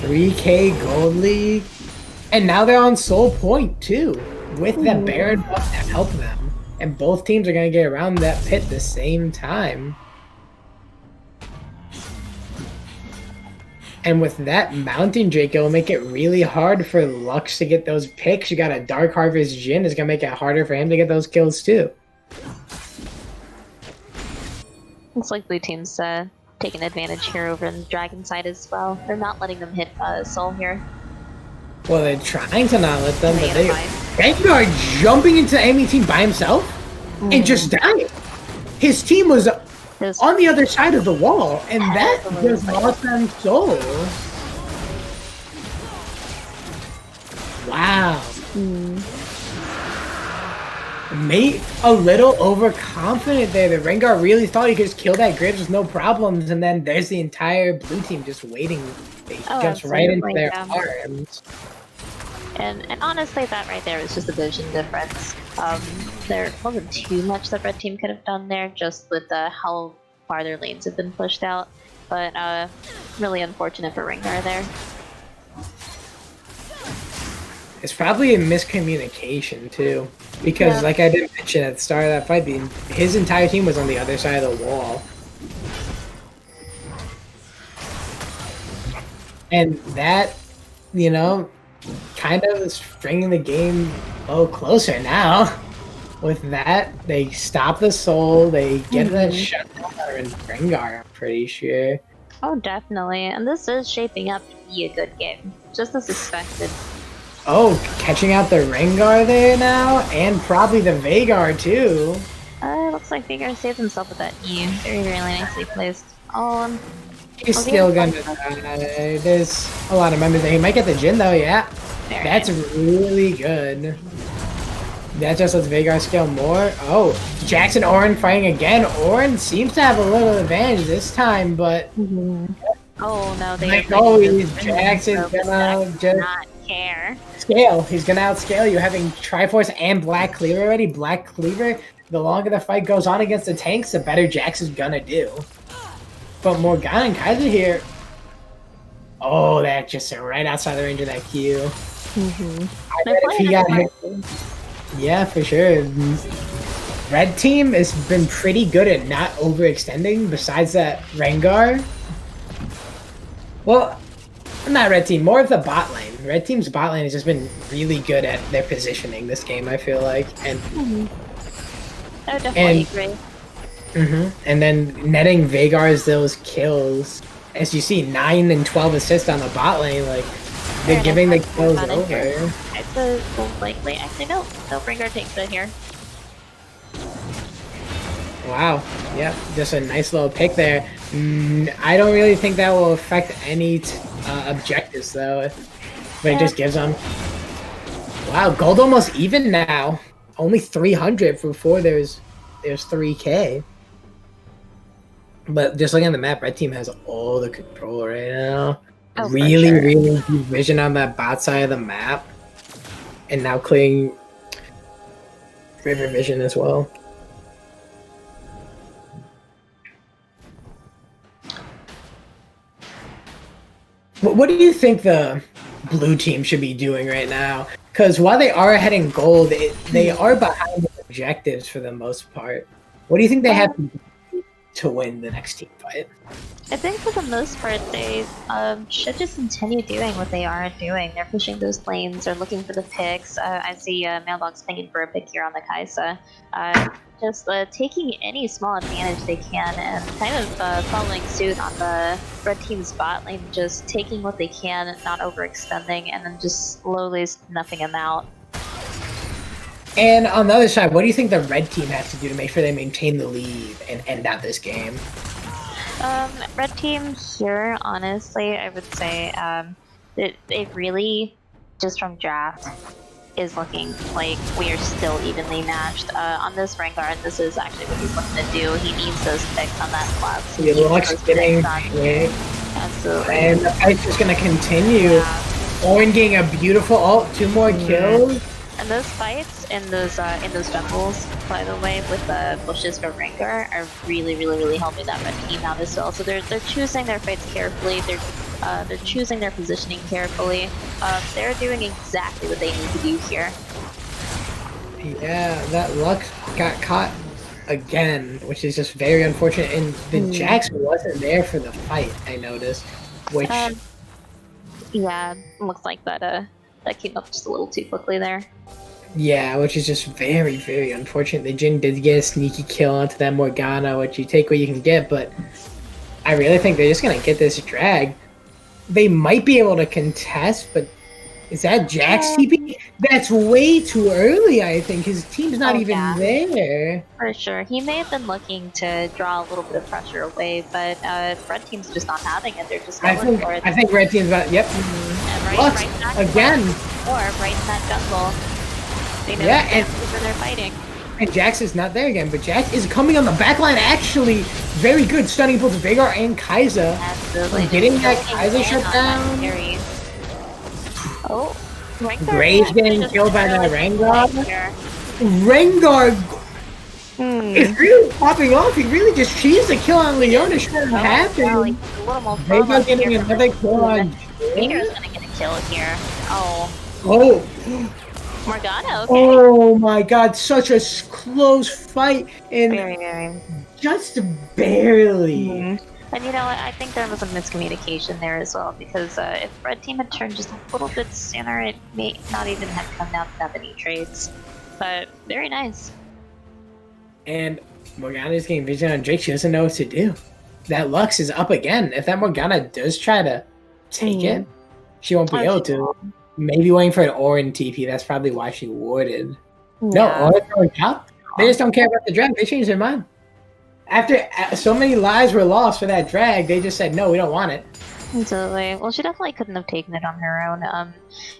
3K gold league. And now they're on soul point too. With that Baron buff to help them. And both teams are going to get around that pit at the same time. And with that Mountain Drake, it'll make it really hard for Lux to get those picks. You got a Dark Harvest Jhin. It's going to make it harder for him to get those kills too. Looks like blue team's taking advantage here over on the dragon side as well. They're not letting them hit Soul here. Well, they're trying to not let them, but they Fine. Vanguard jumping into the enemy team by himself and just dying. His team was on the other side of the wall, and that just lost them soul. Wow. Mate, a little overconfident there. The Rengar really thought he could just kill that grid with no problems, and then there's the entire blue team just waiting. They jumps right into their arms. And honestly, that right there is just a vision difference. There wasn't too much that red team could have done there, just with how far their lanes have been pushed out. But really unfortunate for Rengar there. It's probably a miscommunication too, because like I did mention at the start of that fight, his entire team was on the other side of the wall. And that, you know, kind of is bringing the game a little closer now. With that, they stop the soul, they get that shutdown and Rengar, I'm pretty sure. Oh, definitely. And this is shaping up to be a good game, just as expected. Oh, catching out the Rengar there now, and probably the Veigar too. Looks like Veigar saved himself with that E. Very, really nicely placed. Oh, he's still gonna die. There's a lot of members there. He might get the Jhin though, yeah. That's really good. That just lets Veigar scale more. Oh, Jackson Orin fighting again. Orin seems to have a little advantage this time, but oh no, they like always, Jackson's gonna just not care. Scale. He's gonna outscale you, having Triforce and Black Cleaver already. Black Cleaver, the longer the fight goes on against the tanks, the better Jax is gonna do. But Morgana and Kaiser here. Oh, that just right outside the range of that Q. I bet if he got hit. Yeah, for sure. Red team has been pretty good at not overextending, besides that Rengar. Well, not red team, more of the bot lane. Red team's bot lane has just been really good at their positioning this game, I feel like. And I definitely agree. And then netting Veigar's those kills. As you see, 9 and 12 assists on the bot lane, like they're giving the kills over. It's a likely. Actually, no, Rengar takes it here. Wow. Yep, just a nice little pick there. I don't really think that will affect any objectives though, but it just gives them. Wow, gold almost even now. Only 300 before there's 3K. But just looking at the map, red team has all the control right now. Oh, really good vision on that bot side of the map, and now clearing river vision as well. What do you think the blue team should be doing right now? Because while they are ahead in gold, they are behind the objectives for the most part. What do you think they have to win the next team fight? I think for the most part, they should just continue doing what they are doing. They're pushing those lanes, they're looking for the picks. I see Mailbox pinging for a pick here on the Kaisa. Just taking any small advantage they can and kind of following suit on the red team's bot lane, just taking what they can, not overextending, and then just slowly snuffing them out. And on the other side, what do you think the red team has to do to make sure they maintain the lead and end out this game? Red team here, honestly, I would say they really, just from draft, is looking like we are still evenly matched. On this Rengar, this is actually what he's looking to do. He needs those picks on that slot. So he looks getting quick. Absolutely. And the fight's just going to continue. Yeah. Owen getting a beautiful ult, 2 more kills. And those fights in those jungles, by the way, with the bushes for Rengar, are really helping that red team out as well. So they're choosing their fights carefully. They're choosing their positioning carefully. They're doing exactly what they need to do here. Yeah, that luck got caught again, which is just very unfortunate. And the Jax wasn't there for the fight, I noticed. Which yeah, looks like that came up just a little too quickly there. Yeah, which is just very unfortunate. The Jhin did get a sneaky kill onto that Morgana, which you take what you can get, but I really think they're just gonna get this drag. They might be able to contest, but is that Jack's TP? That's way too early, I think. His team's not even there. For sure. He may have been looking to draw a little bit of pressure away, but red team's just not having it. They're just going for it. I think red team's about, yep. And Lux, again. Or right in that jungle. They know and they're fighting. And Jax is not there again, but Jax is coming on the backline. Actually, very good stunning pull to BaeDCarry and Kai'Sa. Absolutely. Getting that Kai'Sa shut down. Oh, Graves getting killed by that Rengar. Rengar is really popping off. He really just cheesed the kill on Leona. Shouldn't happen. BaeDCarry getting another kill on Peter's gonna get a kill here. Oh. Oh. Morgana, okay. Oh my god, such a close fight, and very. Just barely. And you know what, I think there was a miscommunication there as well, because if red team had turned just a little bit sooner, it may not even have come down to that many trades. But very nice. And Morgana's getting vision on Drake. She doesn't know what to do. That Lux is up again. If that Morgana does try to take it, she won't be able to. Maybe waiting for an Orin TP. That's probably why she warded. No, Orin's going out. They just don't care about the drag. They changed their mind. After so many lives were lost for that drag, they just said, no, we don't want it. Absolutely. Well, she definitely couldn't have taken it on her own.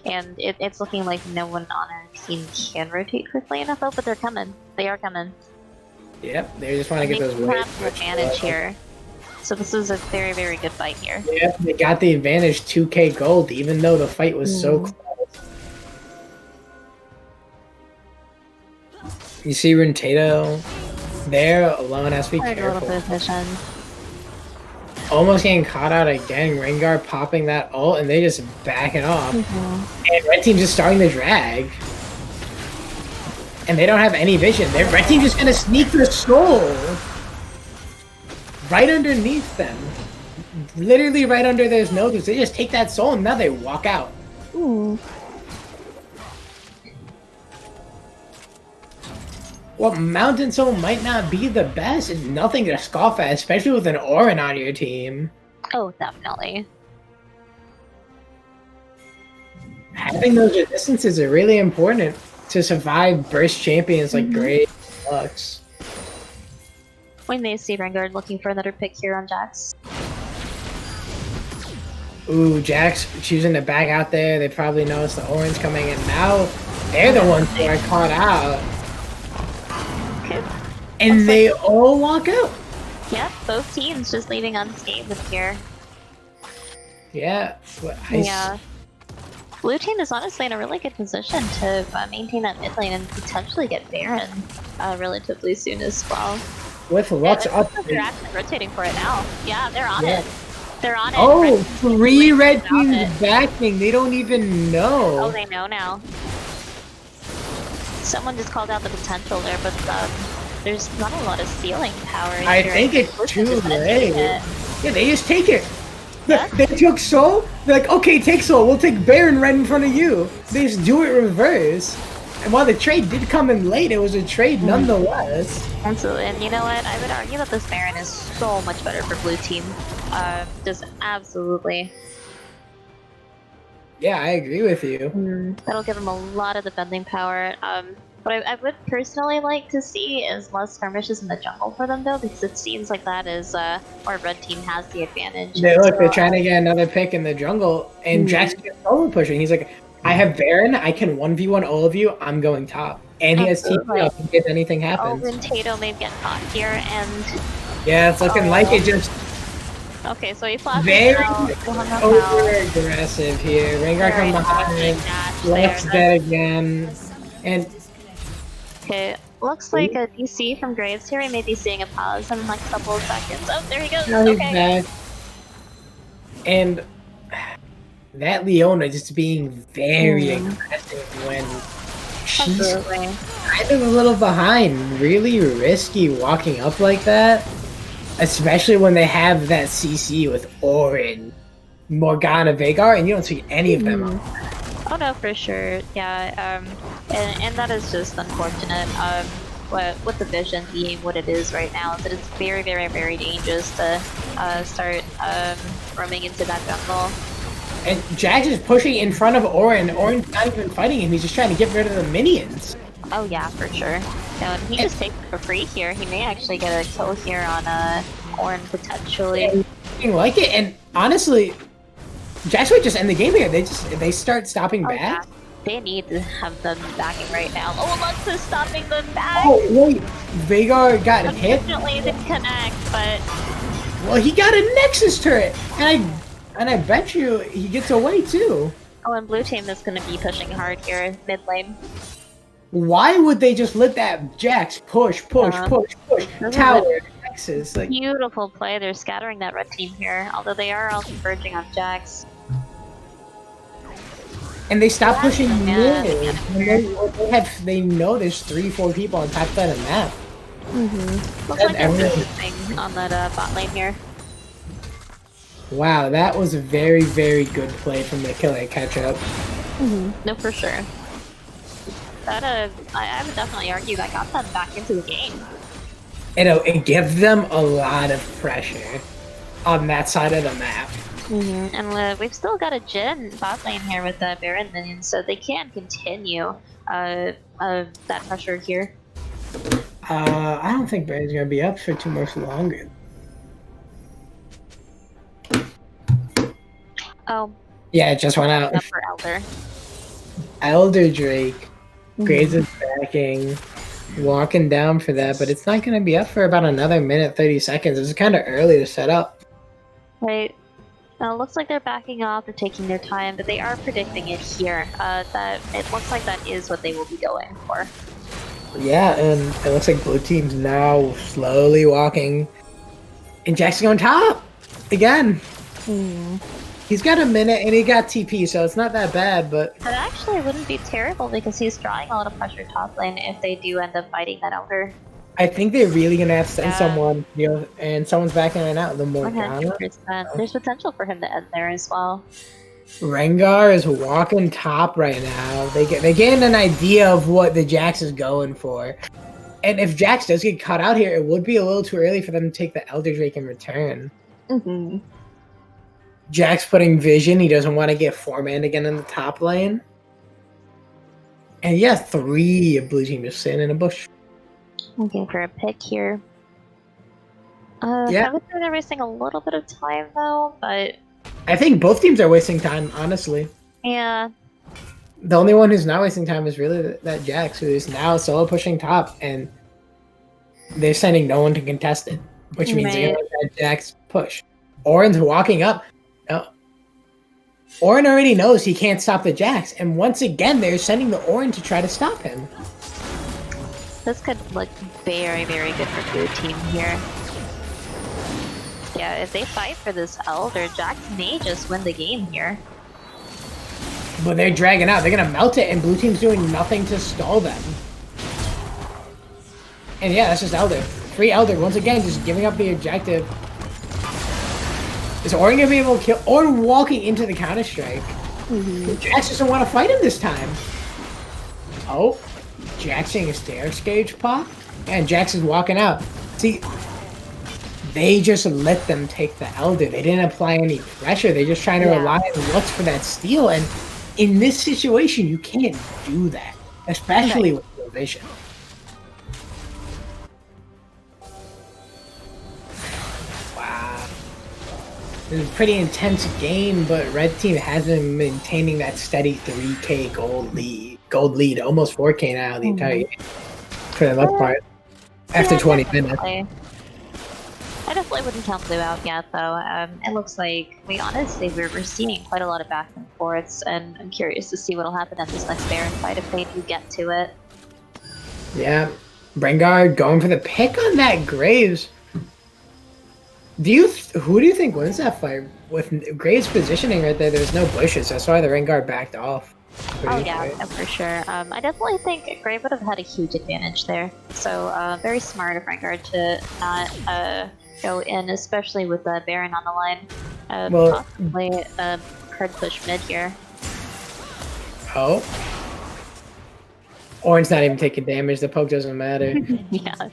And it's looking like no one on her team can rotate quickly enough. Oh, but they're coming. They are coming. Yep, they just want to get those waves. They have the advantage here. So this is a very, very good fight here. Yeah, they got the advantage 2k gold, even though the fight was so close. You see Rentato there, alone, has to be careful. A little bit of vision. Almost getting caught out again, Rengar popping that ult, and they just back it off. And red team's just starting the drag. And they don't have any vision. Their red team just gonna sneak the soul. Right underneath them. Literally right under their noses. They just take that soul and now they walk out. Ooh. Well, Mountain Soul might not be the best. It's nothing to scoff at, especially with an Orin on your team. Oh, definitely. Having those resistances are really important to survive burst champions like Graves and Lux. We may see Rengar looking for another pick here on Jax. Ooh, Jax choosing to back out there. They probably noticed the Orange coming in. Now they're the ones who are caught out. Okay. And they all walk out. Yep, both teams just leaving unscathed here. Yeah. Yeah. Blue team is honestly in a really good position to maintain that mid lane and potentially get Baron relatively soon as well. With Lux up. They're actually rotating for it now. Yeah, they're on it. They're on it. Oh, three red teams backing. They don't even know. Oh, they know now. Someone just called out the potential there, but there's not a lot of ceiling power in I here. think it's too late. Yeah, they just take it. Yeah. They took Soul. They're like, okay, take Soul. We'll take Baron right in front of you. They just do it reverse. And while the trade did come in late, it was a trade nonetheless. Absolutely, and you know what? I would argue that this Baron is so much better for blue team. Just absolutely. Yeah, I agree with you. That'll give him a lot of defending power. What I would personally like to see is less skirmishes in the jungle for them, though, because it seems like that is where red team has the advantage. They're trying to get another pick in the jungle, and Jackson gets solo pushing. He's like, I have Baron, I can 1v1 all of you, I'm going top. And he has TP up in case anything happens. Oh, Rentato may get caught here, and... Yeah, it's looking like it just... Okay, so he flashes very out. over-aggressive here. Rengar come behind, Lux dead again, and... Okay, looks like a DC from Graves here. We may be seeing a pause in like a couple of seconds. Oh, there he goes! No, he's back. And... that Leona just being very aggressive when she's kind of a little behind. Really risky walking up like that. Especially when they have that CC with Orin, Morgana, BaeDCarry, and you don't see any of them. Oh no, for sure. Yeah, and that is just unfortunate. With the vision being what it is right now, is that it's very, very, very dangerous to start roaming into that jungle. And Jax is pushing in front of Auron. Auron's not even fighting him. He's just trying to get rid of the minions. Oh yeah, for sure. No, and he just takes it for free here. He may actually get a kill here on Auron potentially. I like it, and honestly, Jax might just end the game here. They start stopping back. Yeah. They need to have them backing right now. Oh, Lux is stopping them back. Oh wait, Veigar got hit. Unfortunately, it didn't connect, but well, he got a Nexus turret, and I bet you he gets away too. oh, and blue team is going to be pushing hard here mid lane. Why would they just let that Jax push, tower, Nexus? Like, beautiful play. They're scattering that red team here, although they are all converging on Jax. and they stop pushing Yeah, mid. They know there's 3-4 people on top side of the map. Looks like they're focusing on that bot lane here. Wow, that was a very, very good play from the killer catch up. No, for sure. That I would definitely argue that got them back into the game. It gives them a lot of pressure on that side of the map. And we've still got a Jhin bot lane here with the Baron minions, so they can continue that pressure here. I don't think Baron's gonna be up for too much longer. Oh. Yeah, it just went out. Up for Elder. Elder Drake. Graves is backing. Walking down for that, but it's not gonna be up for about another minute, 30 seconds. It's kind of early to set up. Right. Looks like they're backing off, they're taking their time, but they are predicting it here. That it looks like that is what they will be going for. Yeah, and it looks like blue team's now slowly walking. And Jackson on top! Again! He's got a minute and he got TP, so it's not that bad, but... That actually wouldn't be terrible because he's drawing a lot of pressure top lane if they do end up fighting that Elder. I think they're really gonna have to send someone, and someone's backing it out. The Morgana. 100%. There's potential for him to end there as well. Rengar is walking top right now. They get an idea of what the Jax is going for. And if Jax does get caught out here, it would be a little too early for them to take the Elder Drake in return. Jax putting vision. He doesn't want to get 4-man again in the top lane. And yeah, 3 blue team just sitting in a bush. Looking for a pick here. I would say they're wasting a little bit of time though, but I think both teams are wasting time, honestly. Yeah. The only one who's not wasting time is really that Jax, who is now solo pushing top, and they're sending no one to contest it, which means they're gonna let that Jax push. Auron's walking up. Auron already knows he can't stop the Jax, and once again, they're sending the Auron to try to stop him. This could look very, very good for blue team here. Yeah, if they fight for this Elder, Jax may just win the game here. But they're dragging out. They're gonna melt it, and blue team's doing nothing to stall them. And yeah, that's just Elder. Free Elder, once again, just giving up the objective. Is Auron gonna be able to kill? Auron walking into the Counter-Strike. Jax doesn't want to fight him this time. Oh. Jax seeing a stairs gauge pop, and Jax is walking out. See, they just let them take the Elder. They didn't apply any pressure. They're just trying to rely on looks for that steal. And in this situation, you can't do that, especially with your vision. Wow. This is a pretty intense game, but red team has been maintaining that steady 3K gold lead, almost 4K now the entire game, for the most part, after 20 minutes. I definitely wouldn't count Blue out yet, though. It looks like, we're seeing quite a lot of back and forths, and I'm curious to see what'll happen at this next Baron fight if they do get to it. Yeah, Rengar going for the pick on that Graves. Who do you think wins that fight? With Graves positioning right there, there's no bushes. That's why the Rengar backed off. Oh yeah, for sure. I definitely think Grave would have had a huge advantage there. So very smart of Rengar to not go in, especially with the Baron on the line. Possibly a hard push mid here. Oh. Orange not even taking damage. The poke doesn't matter. Yeah.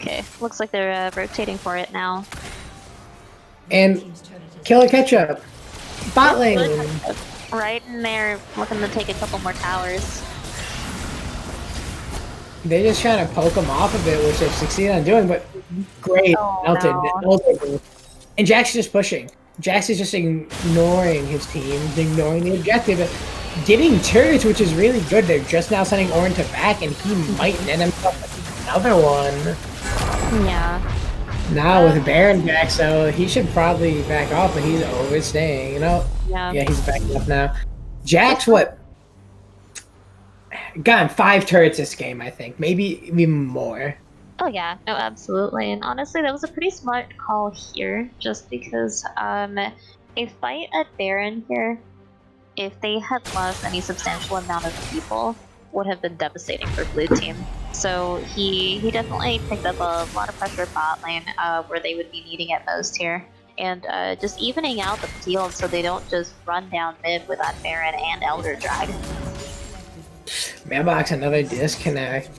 Okay, looks like they're rotating for it now. And Killer Ketchup, bot lane. Right in there, looking to take a couple more towers. They're just trying to poke him off a bit, which they've succeeded on doing, but great. Melted. And Jax is just pushing. Jax is just ignoring his team, ignoring the objective, getting turrets, which is really good. They're just now sending Ornn to back, and he might net himself another one. Yeah. Now with Baron Jax, so he should probably back off, but he's overstaying, you know? Yeah, he's backing up now. Jax, what? Gotten 5 turrets this game, I think. Maybe even more. Oh yeah, no, absolutely. And honestly, that was a pretty smart call here, just because a fight at Baron here, if they had lost any substantial amount of people, would have been devastating for blue team. So he definitely picked up a lot of pressure bot lane, where they would be needing it most here. And just evening out the field so they don't just run down mid with that Baron and Elder Drag. Mailbox, another disconnect.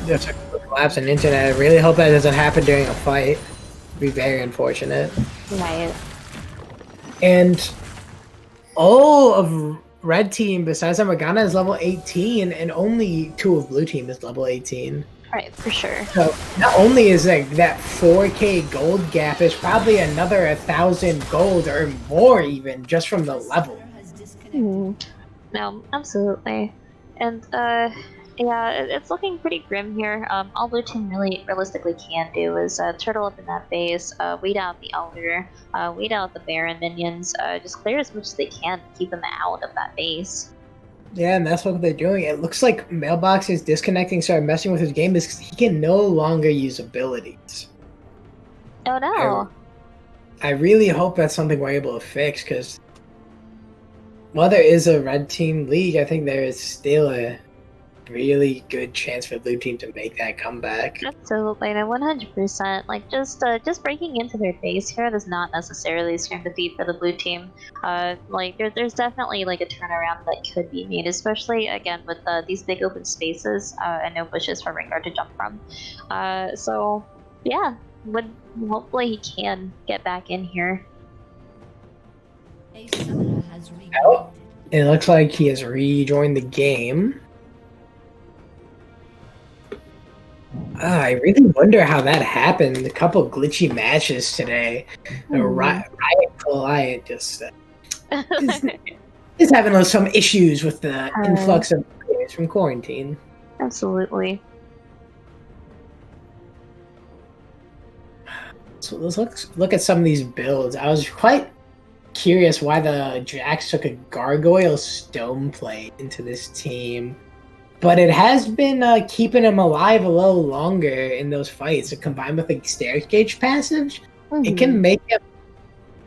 Just a collapse in internet. I really hope that doesn't happen during a fight. It'd be very unfortunate. Right. And all of red team, besides Morgana, is level 18, and only 2 of blue team is level 18. Right, for sure. So not only is like that 4K gold gap, is probably another 1,000 gold or more even just from the level. No, absolutely. And yeah, it's looking pretty grim here. All blue team really realistically can do is turtle up in that base, weed out the Elder, weed out the Baron minions, just clear as much as they can to keep them out of that base. Yeah, and that's what they're doing. It looks like Mailbox is disconnecting, started messing with his game because he can no longer use abilities. Oh no! I really hope that's something we're able to fix, because while there is a red team league, I think there is still a really good chance for blue team to make that comeback. Absolutely, no, 100%. Like just breaking into their base here does not necessarily scream defeat for the blue team. Like there's definitely like a turnaround that could be made, especially again with these big open spaces and no bushes for Rengar to jump from. So yeah, hopefully he can get back in here. Oh, it looks like he has rejoined the game. I really wonder how that happened. A couple glitchy matches today. Riot Client just is having some issues with the influx of players from quarantine. Absolutely. So let's look at some of these builds. I was quite curious why the Jax took a Gargoyle Stoneplate into this team. But it has been keeping him alive a little longer in those fights. Combined with the Staircase passage, it can make him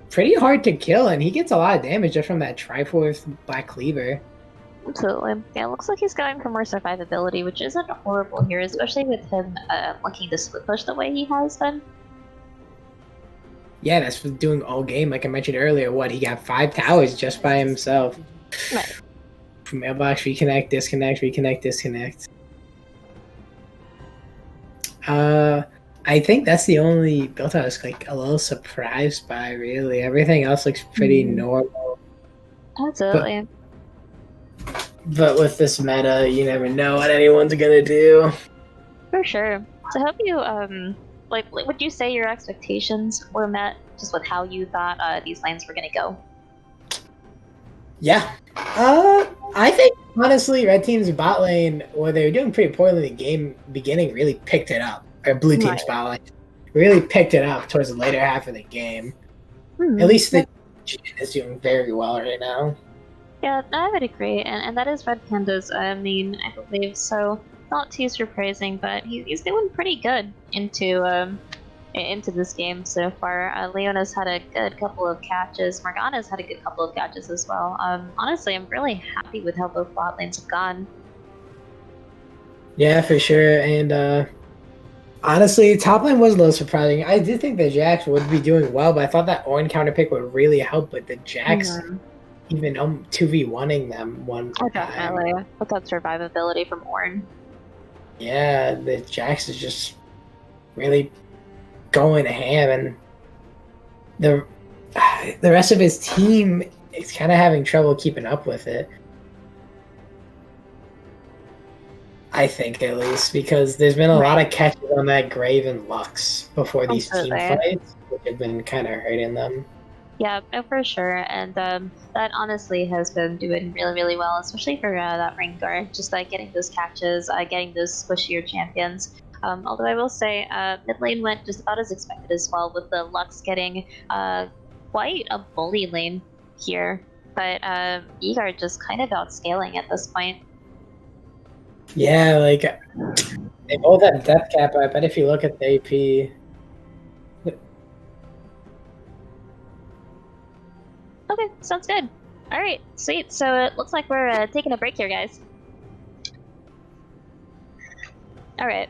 pretty hard to kill, and he gets a lot of damage just from that Triforce Black Cleaver. Absolutely. Yeah, it looks like he's going for more survivability, which isn't horrible here, especially with him looking to split push the way he has been. Yeah, that's doing all game. Like I mentioned earlier, he got 5 towers just by himself. Right. Mailbox, reconnect, disconnect, reconnect, disconnect. I think that's the only build I was like a little surprised by, really. Everything else looks pretty normal. Absolutely. But with this meta, you never know what anyone's gonna do. For sure. So hope you like would you say your expectations were met just with how you thought these lanes were gonna go? Yeah. I think honestly, red team's bot lane, where they were doing pretty poorly in the game beginning, really picked it up. Or blue team's bot lane really picked it up towards the later half of the game. At least the is doing very well right now. Yeah, I would agree, and that is Red Panda's main, I believe. So not too surprising, but he's doing pretty good into this game so far. Leona's had a good couple of catches. Morgana's had a good couple of catches as well. Honestly, I'm really happy with how both bot lanes have gone. Yeah, for sure. And honestly, top lane was a little surprising. I did think that Jax would be doing well, but I thought that Ornn counter pick would really help with the Jax even 2v1ing them one time. Definitely. With that survivability from Ornn. Yeah, the Jax is just really going ham, and the the rest of his team is kind of having trouble keeping up with it. I think, at least, because there's been a lot of catches on that Grave and Lux before these team fights, which have been kind of hurting them. Yeah, no, for sure. And that honestly has been doing really, really well, especially for that Rengar. Just getting those catches, getting those squishier champions. Although I will say, mid lane went just about as expected as well, with the Lux getting quite a bully lane here. But Eagar just kind of outscaling at this point. Yeah, like they both have death cap. I bet if you look at the AP, Okay, sounds good. All right, sweet. So it looks like we're taking a break here, guys. All right.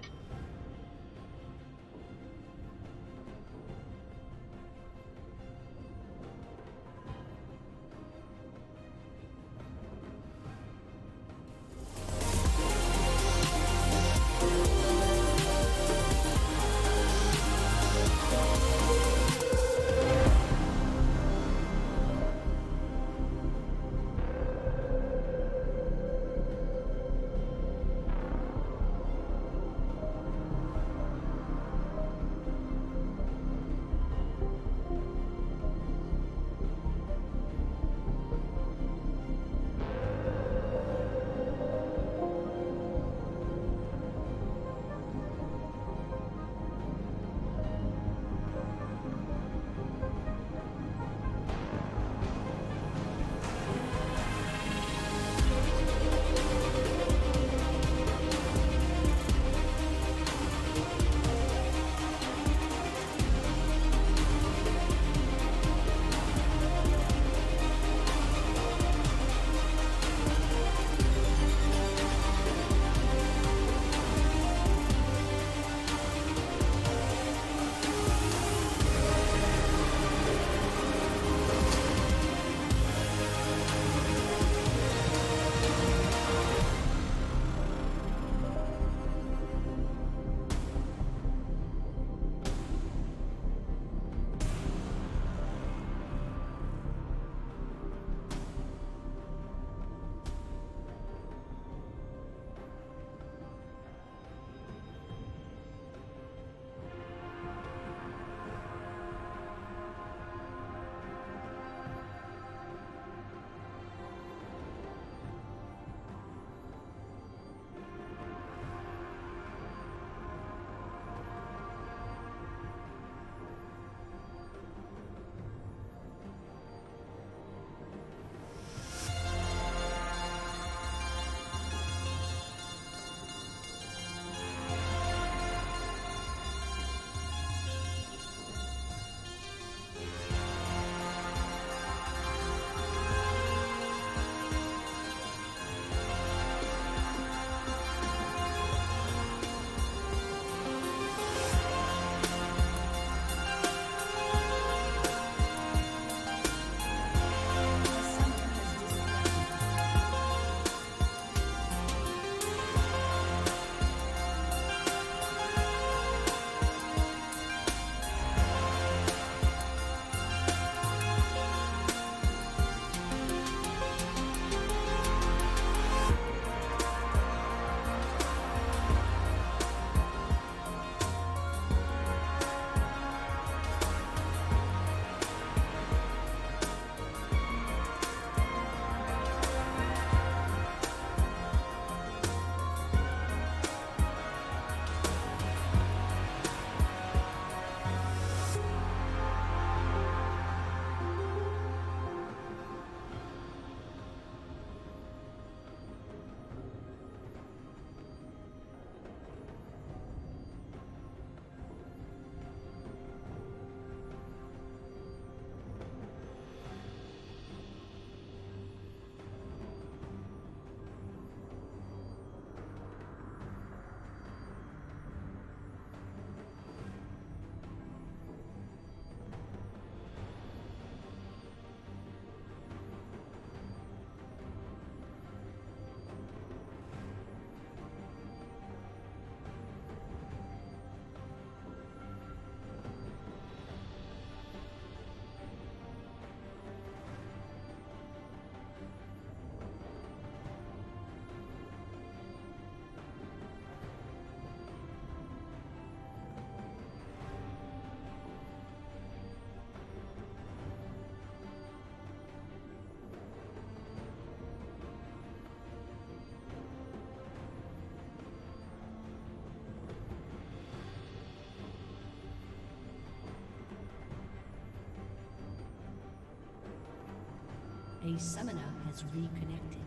A summoner has reconnected.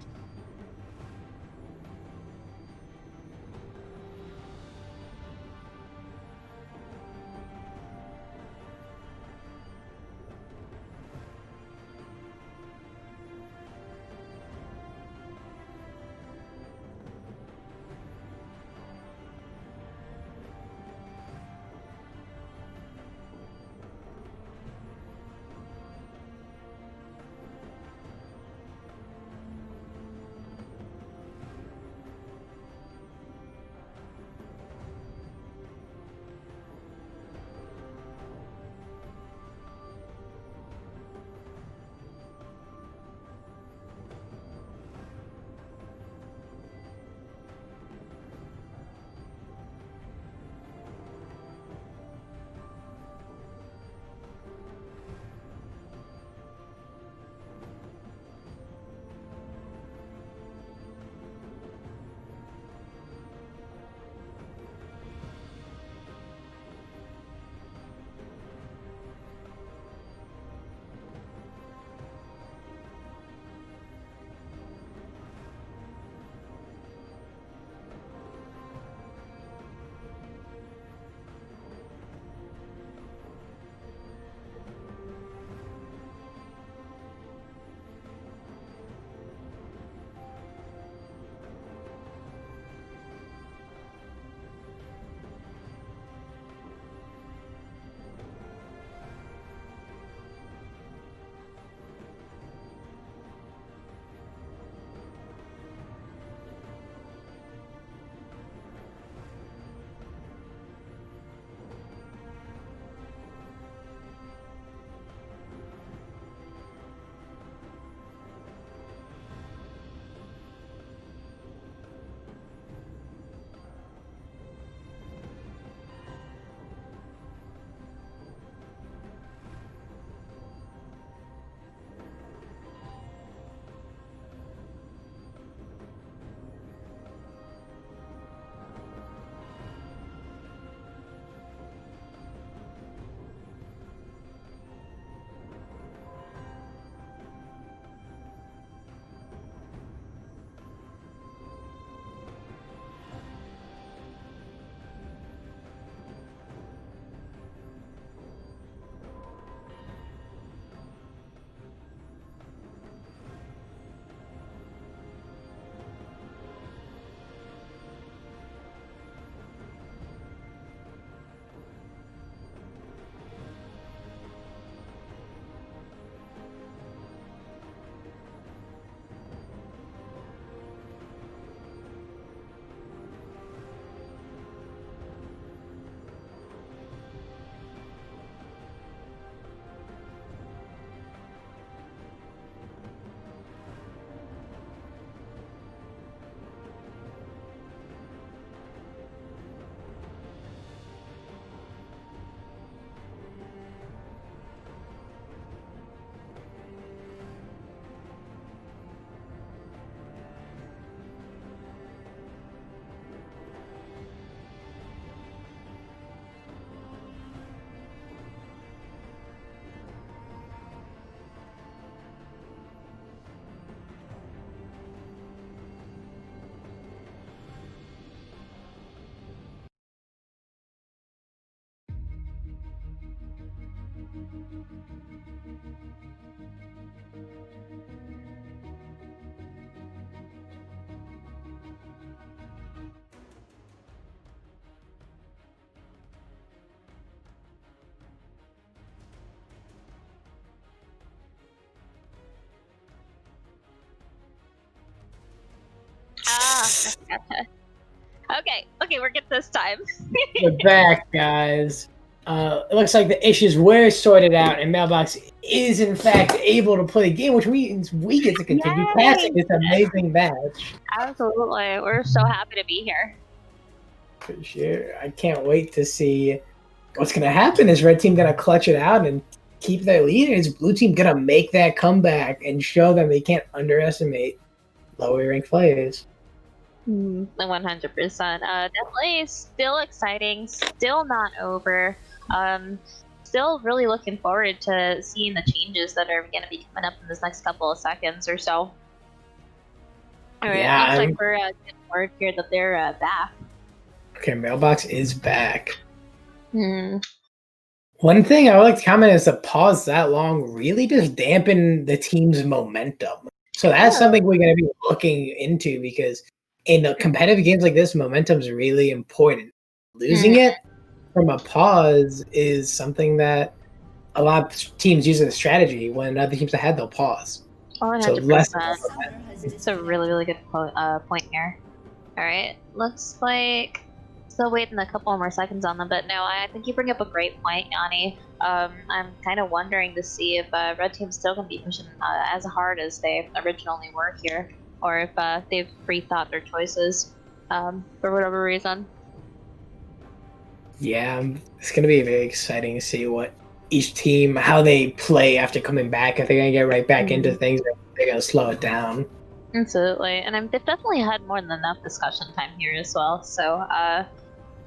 Ah, gotcha. Okay, we're good this time. We're back, guys. It looks like the issues were sorted out, and Mailbox is in fact able to play the game, which means we get to continue Yay! passing this amazing match. Absolutely, we're so happy to be here. For sure. I can't wait to see what's gonna happen. Is Red Team gonna clutch it out and keep their lead? Is Blue Team gonna make that comeback and show them they can't underestimate lower ranked players? 100%. Definitely still exciting, still not over. still really looking forward to seeing the changes that are going to be coming up in this next couple of seconds or so. All right, Yeah, looks like we're getting word here that they're back. Okay, Mailbox is back. Hmm. One thing I would like to comment is the pause that long really just dampened the team's momentum. So that's something we're going to be looking into because in competitive games like this, momentum is really important. Losing it from a pause is something that a lot of teams use as a strategy. When other teams ahead, they'll pause. 100%. So less. It's a really, really good point here. All right, looks like still waiting a couple more seconds on them, but no, I think you bring up a great point, Yanni. I'm kind of wondering to see if Red Team's still going to be pushing as hard as they originally were here, or if they've rethought their choices for whatever reason. Yeah, it's going to be very exciting to see what each team, how they play after coming back. If they're going to get right back into things, or they're going to slow it down. Absolutely, and they've definitely had more than enough discussion time here as well, so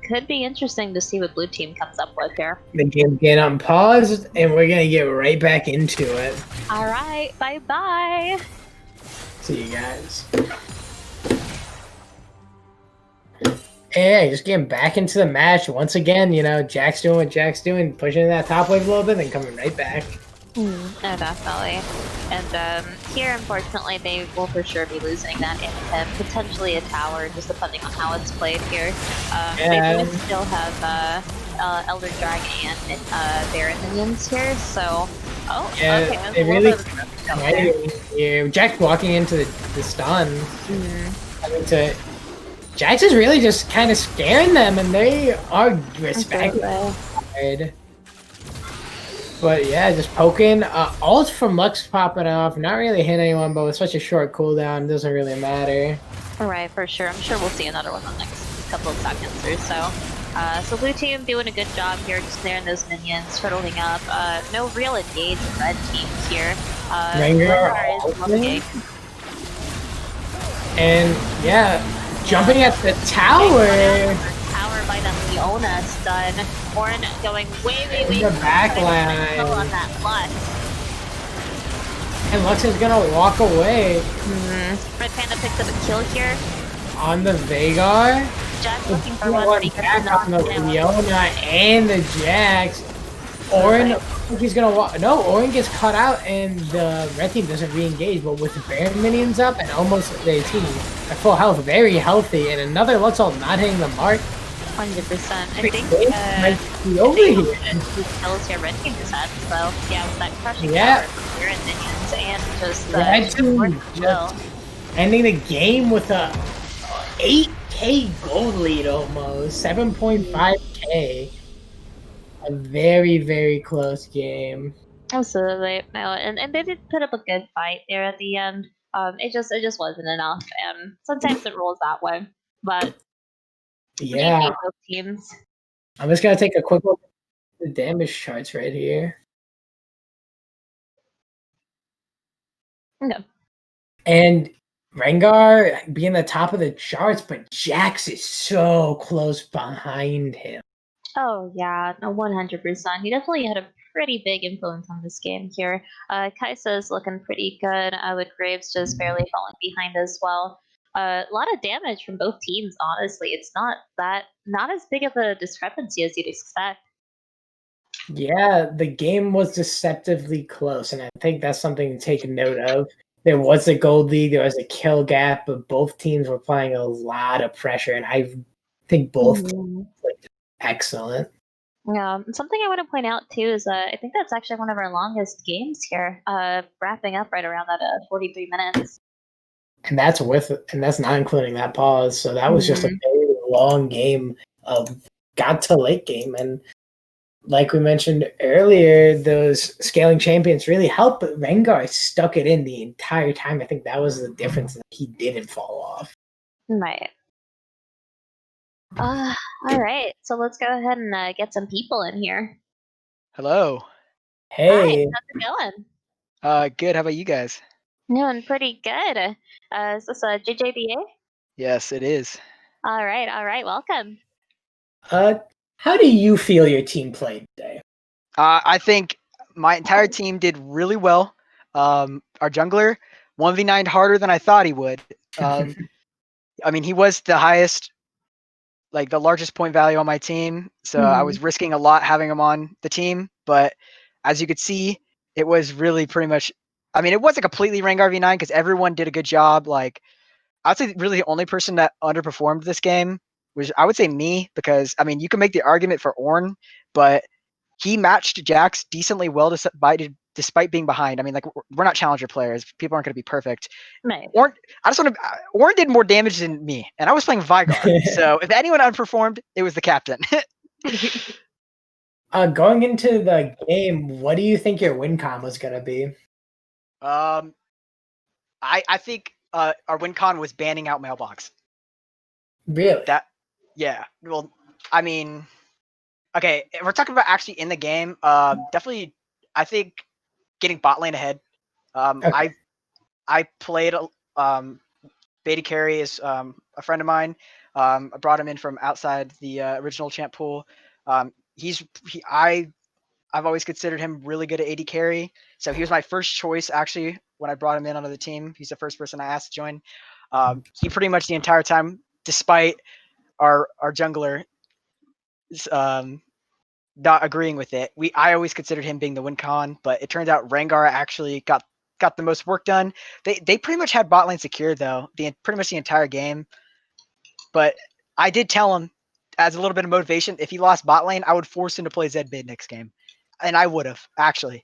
could be interesting to see what Blue Team comes up with here. The game's getting unpaused, and we're going to get right back into it. All right, bye-bye. See you guys. Yeah, just getting back into the match once again. You know, Jack's doing what Jack's doing, pushing that top wave a little bit, then coming right back. No, definitely. And here, unfortunately, they will for sure be losing that into potentially a tower, just depending on how it's played here. They do still have Elder Dragon and Baron minions here, so... Oh, okay. They really... Jack's walking into the stun. Having to... Jax is really just kind of scaring them, and they are respected. But yeah, just poking. Ult from Lux popping off. Not really hit anyone, but with such a short cooldown, it doesn't really matter. Alright, for sure. I'm sure we'll see another one in the next couple of seconds or so. So Blue Team doing a good job here, just clearing those minions, turtling up. No real engage in Red Team here. Rengar is looking. And yeah, jumping at the tower. Tower by the Fiona stun. Orin going way in the backline. On that Lux. And Lux is gonna walk away. Red Panda picks up a kill here. On the Veigar. Jack's looking for one, but he back on the Fiona and the Jax. Orin, he's gonna walk. No, Orin gets cut out, and the red team doesn't re-engage. But with the Baron minions up and almost their team at full health, very healthy, and another Lux ult not hitting the mark. 100%. I think might be over here. Two kills here Red Team just had, so yeah, with that crushing power from Baron minions and just Red Team just ending the game with a 8k gold lead almost, 7.5k. A very, very close game. Absolutely. No, and they did put up a good fight there at the end. It just wasn't enough, and sometimes it rolls that way. But yeah, both teams. I'm just gonna take a quick look at the damage charts right here. Okay. And Rengar being the top of the charts, but Jax is so close behind him. Oh yeah, no, 100%. He definitely had a pretty big influence on this game here. Kai'Sa's looking pretty good. With Graves just barely falling behind as well. A lot of damage from both teams. Honestly, it's not as big of a discrepancy as you'd expect. Yeah, the game was deceptively close, and I think that's something to take note of. There was a gold lead, there was a kill gap, but both teams were applying a lot of pressure, and I think both teams played excellent. Yeah, something I want to point out too is I think that's actually one of our longest games here, wrapping up right around that 43 minutes. And that's not including that pause. So that was just a very long game of got to late game, and like we mentioned earlier, those scaling champions really helped, but Rengar stuck it in the entire time. I think that was the difference, that he didn't fall off. Right. All right. So let's go ahead and get some people in here. Hello. Hey. Hi, how's it going? Good. How about you guys? Doing pretty good. Is this a JJBA? Yes, it is. All right. Welcome. How do you feel your team played today? I think my entire team did really well. Our jungler 1v9'd harder than I thought he would. I mean, he was the highest, like the largest point value on my team, so I was risking a lot having him on the team. But as you could see, it was really pretty much. I mean, it wasn't completely Rengar v9 because everyone did a good job. Like, I'd say really the only person that underperformed this game was, I would say, me, because I mean, you can make the argument for Ornn, but he matched Jax decently well despite being behind. I mean, like, we're not challenger players. People aren't going to be perfect. Right. Ornn, I just want to. Ornn did more damage than me, and I was playing Vigar. So if anyone underperformed, it was the captain. Going into the game, what do you think your win con was gonna be? I think our win con was banning out Mailbox. Really? Yeah. Well, I mean, okay, if we're talking about actually in the game, definitely, I think getting bot lane ahead. Okay. I played BaeDCarry is a friend of mine. I brought him in from outside the original champ pool. I've always considered him really good at AD carry. So he was my first choice actually when I brought him in onto the team. He's the first person I asked to join. He pretty much the entire time, despite our jungler not agreeing with it, I always considered him being the win con, but it turns out Rengar actually got the most work done. They pretty much had bot lane secured though, pretty much the entire game. But I did tell him, as a little bit of motivation, if he lost bot lane, I would force him to play Zed mid next game. And I would have, actually.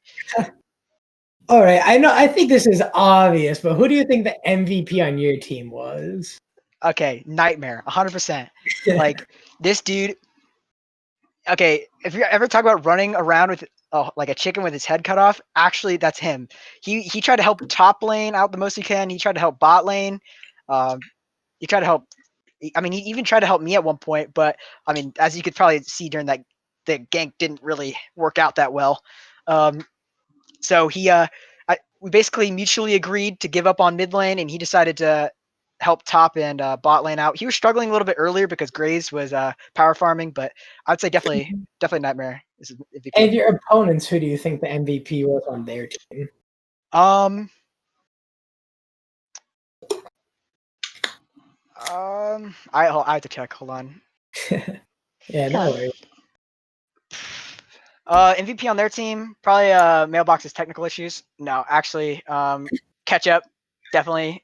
All right. I think this is obvious, but who do you think the MVP on your team was? Okay, Nightmare, 100%. Like, this dude, okay, if you ever talk about running around with like a chicken with his head cut off, actually, that's him. He tried to help top lane out the most he can. He tried to help bot lane. He tried to help. I mean, he even tried to help me at one point, but I mean, as you could probably see during that, the gank didn't really work out that well. So we basically mutually agreed to give up on mid lane, and he decided to help top and bot lane out. He was struggling a little bit earlier because Graves was power farming, but I'd say definitely Nightmare is MVP. And your opponents, who do you think the MVP was on their team? I have to check. Hold on. Yeah, no worries. MVP on their team, probably Mailbox's technical issues. No, actually, Ketchup, definitely.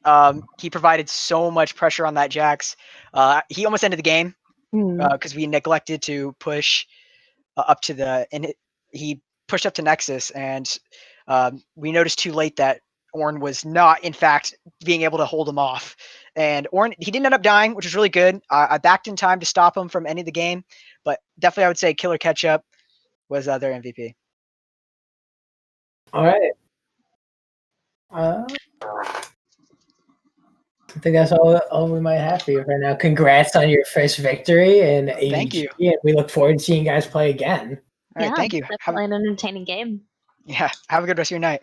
He provided so much pressure on that Jax. He almost ended the game because we neglected to push up to he pushed up to Nexus, and we noticed too late that Ornn was not, in fact, being able to hold him off. And Ornn, he didn't end up dying, which was really good. I backed in time to stop him from ending the game, but definitely I would say Killer Ketchup was their MVP. All right. I think that's all we might have for you right now. Congrats on your first victory in ABG. Thank you. And we look forward to seeing you guys play again. All right, Yeah, thank you. definitely an entertaining game. Yeah, have a good rest of your night.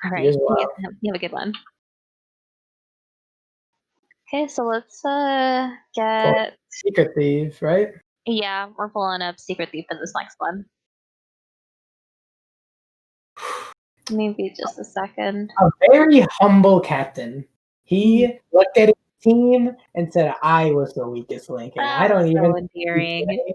All right, You as well. you have a good one. Okay, so let's get Secret Thief, right? Yeah, we're pulling up Secret Thief for this next one. Maybe just a second. A very humble captain. He looked at his team and said, "I was the weakest link." And I don't even. So endearing.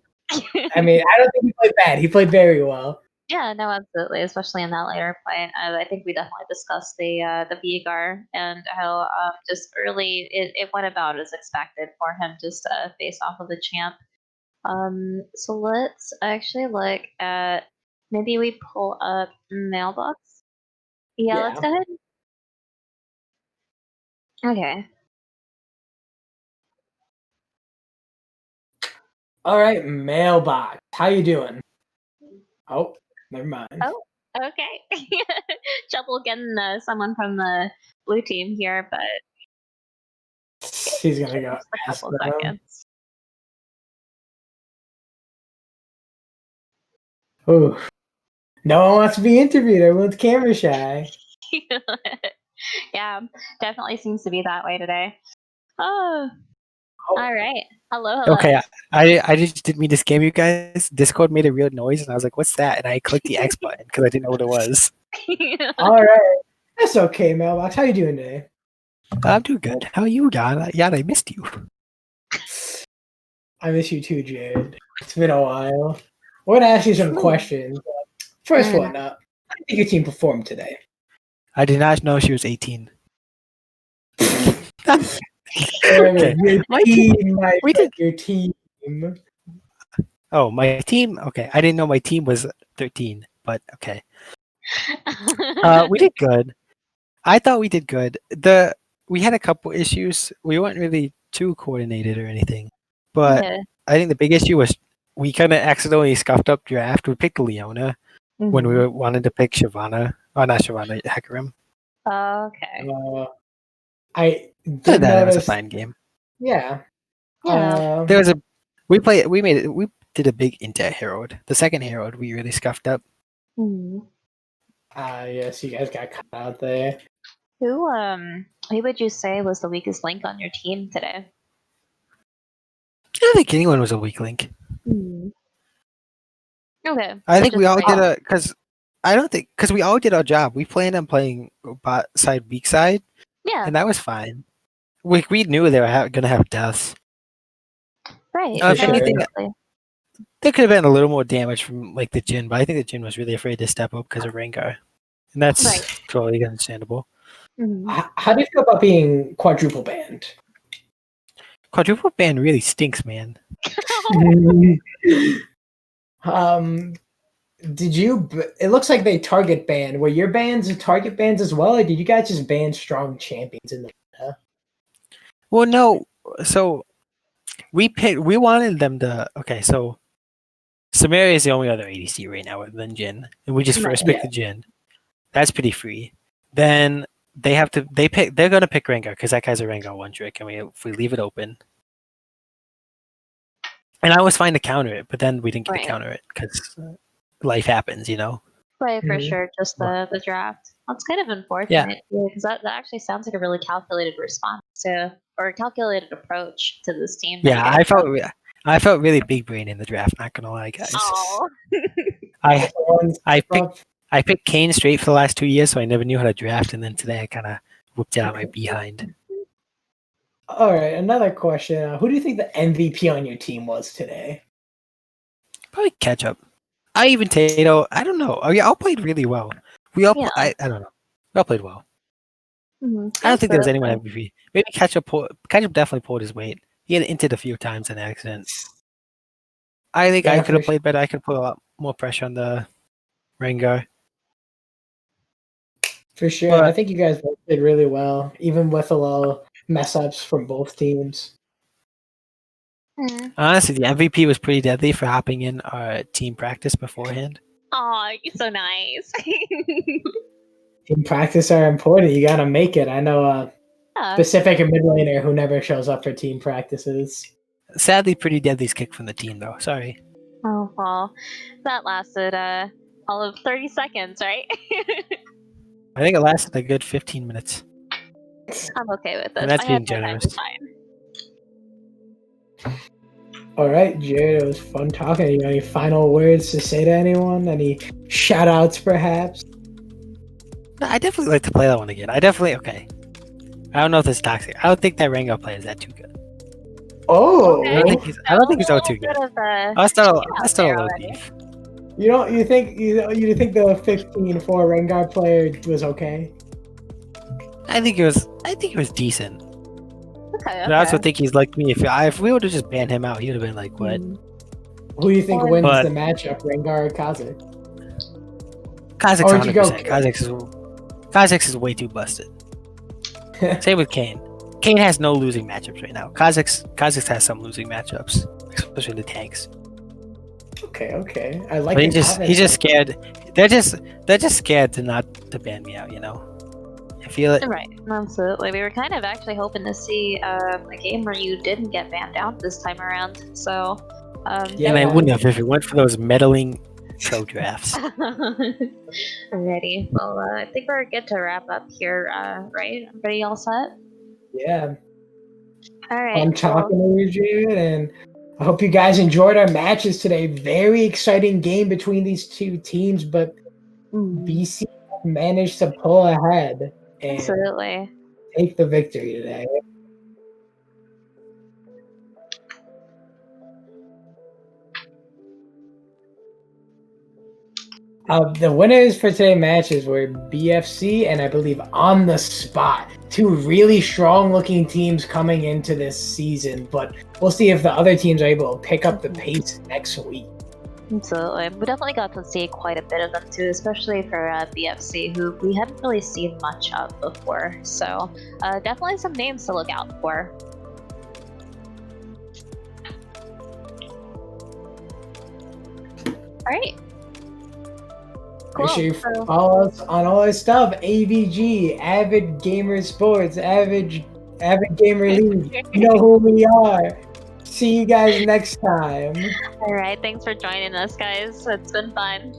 I mean, I don't think he played bad. He played very well. Yeah, no, absolutely, especially in that later point. I think we definitely discussed the BaeDCarry and how just early it went about as expected for him just to face off of the champ. So let's actually look at, maybe we pull up Mailbox. Yeah, let's go ahead. Okay. All right, Mailbox. How you doing? Oh, never mind. Oh, okay. Trouble getting someone from the blue team here, but He's gonna go. just a Ask couple them. seconds. Ooh. No one wants to be interviewed. Everyone's camera shy. Yeah, definitely seems to be that way today. Oh, all right. Hello, Okay, hello. I just didn't mean to scam you guys. Discord made a weird noise, and I was like, "What's that?" And I clicked the X button because I didn't know what it was. All right. That's okay, Mailbox. How you doing today? I'm doing good. How are you, Jan? Jan, I missed you. I miss you too, Jared. It's been a while. We're gonna ask you some True. questions. First Mm. one, how do you think your team performed today? I did not know she was 18. Remember, Okay, your my team. team, my We friend, did. your team. Oh, my team. Okay, I didn't know my team was 13, but okay. We did good. I thought we did good. We had a couple issues. We weren't really too coordinated or anything, but Okay. I think the big issue was we kind of accidentally scuffed up draft. We picked Leona when we Mhm. wanted to pick Shyvana. Oh, not Shyvana, Hecarim. Okay. I Other did than that, it was a notice. fine game. Yeah. Yeah. There was a we did a big Inter Herald. The second Herald we really scuffed up. Mhm. Yes, you guys got caught out there. Who would you say was the weakest link on your team today? I don't think anyone was a weak link. Hmm. Okay. I So think just we all like did a because we all did our job. We planned on playing bot side weak side, yeah, and that was fine. We knew they were gonna have deaths. right. For If sure. anything, Absolutely. there could have been a little more damage from like the Jin, but I think the Jin was really afraid to step up because of Rengar, and that's Right. totally understandable. Mhm. How do you feel about being quadruple banned? Quadruple ban really stinks, man. um, did you? It looks like they target ban. Were your bans target bans as well, or did you guys just ban strong champions in the meta? Well, no. So we wanted them to. Okay, so Samaria is the only other ADC right now other than Jin, and we just Right. first picked the Jin. That's pretty free. Then they're gonna pick Rengar because that guy's a Rengar one trick, and if we leave it open. And I was fine to counter it, but then we didn't get to Right. counter it because life happens, you know. Right, for Mhm. sure. Just the draft. That's kind of Yeah, unfortunate because that actually sounds like a really calculated response to or calculated approach to this team that you yeah. guys have. I felt really big brain in the draft. Not gonna lie, guys. Oh. I One I step picked up. I picked Kane straight for the last 2 years, so I never knew how to draft. And then today I kind of whipped it out my behind. All right, another question. Who do you think the MVP on your team was today? Probably catch up. I even Tato. I don't know. Oh yeah, all played really well. We all. Yeah. I don't know. We all played well. Mhm. I don't think there was anyone Absolutely. MVP. Maybe Ketchup definitely pulled his weight. He had entered a few times in accident. I think I Yeah, could for have played better. I could have put a lot more pressure on the Rengar. For sure. I But think you guys both did really well, even with a little mess ups from both teams. Mhm. honestly, the MVP was pretty deadly for hopping in our team practice beforehand. Aw, you're so nice. Team practice are important. You gotta make it. I know a Yeah. specific mid laner who never shows up for team practices. Sadly, pretty deadly's kicked from the team though. Sorry. Oh well, that lasted all of 30 seconds, right? I think it lasted a good 15 minutes, I'm okay with and this. that's I had being my time to generous. shine. All right, Jared, it was fun talking. You got any final words to say to anyone? Any shout outs, perhaps? No, I definitely like to play that one again. I definitely okay. I don't know if it's toxic. I don't think that Rengar player is that too good. Okay, I don't Oh, think he's. I so don't a think he's all little too good. bit of I out still there a low already. beef. you think the 15-4 Rengar player was okay? I think it was decent. Okay, But I also okay. think he's like me. If we would have just banned him out, he would have been like, what? Hmm. Who do you think Well, wins But the matchup, Rengar or Kha'Zix? Kha'Zix Or would you go 100%. Kha'Zix is way too busted. Same with Kane. Kane has no losing matchups right now. Kha'Zix has some losing matchups, especially the tanks. Okay. I like But the he's confidence. just scared. They're just scared to ban me out. You know. I feel it. Right, absolutely. We were kind of actually hoping to see a game where you didn't get banned out this time around. So, Yeah. And I wouldn't have if it went for those meddling pro drafts. Alrighty. Well, I think we're good to wrap up here, right? Everybody all set? Yeah. All right. fun talking to you, Jared, and I hope you guys enjoyed our matches today. Very exciting game between these two teams, but BC managed to pull ahead and Absolutely. take the victory today. The winners for today's matches were BFC and I believe On the Spot. Two really strong-looking teams coming into this season, but we'll see if the other teams are able to pick up the pace next week. Absolutely. We definitely got to see quite a bit of them too, especially for BFC, who we hadn't really seen much of before. So definitely some names to look out for. All right. Make sure you follow us on all our stuff. AVG, Avid Gamer Sports, Avid Gamer League. You know who we are. See you guys next time. All right. Thanks for joining us, guys. It's been fun.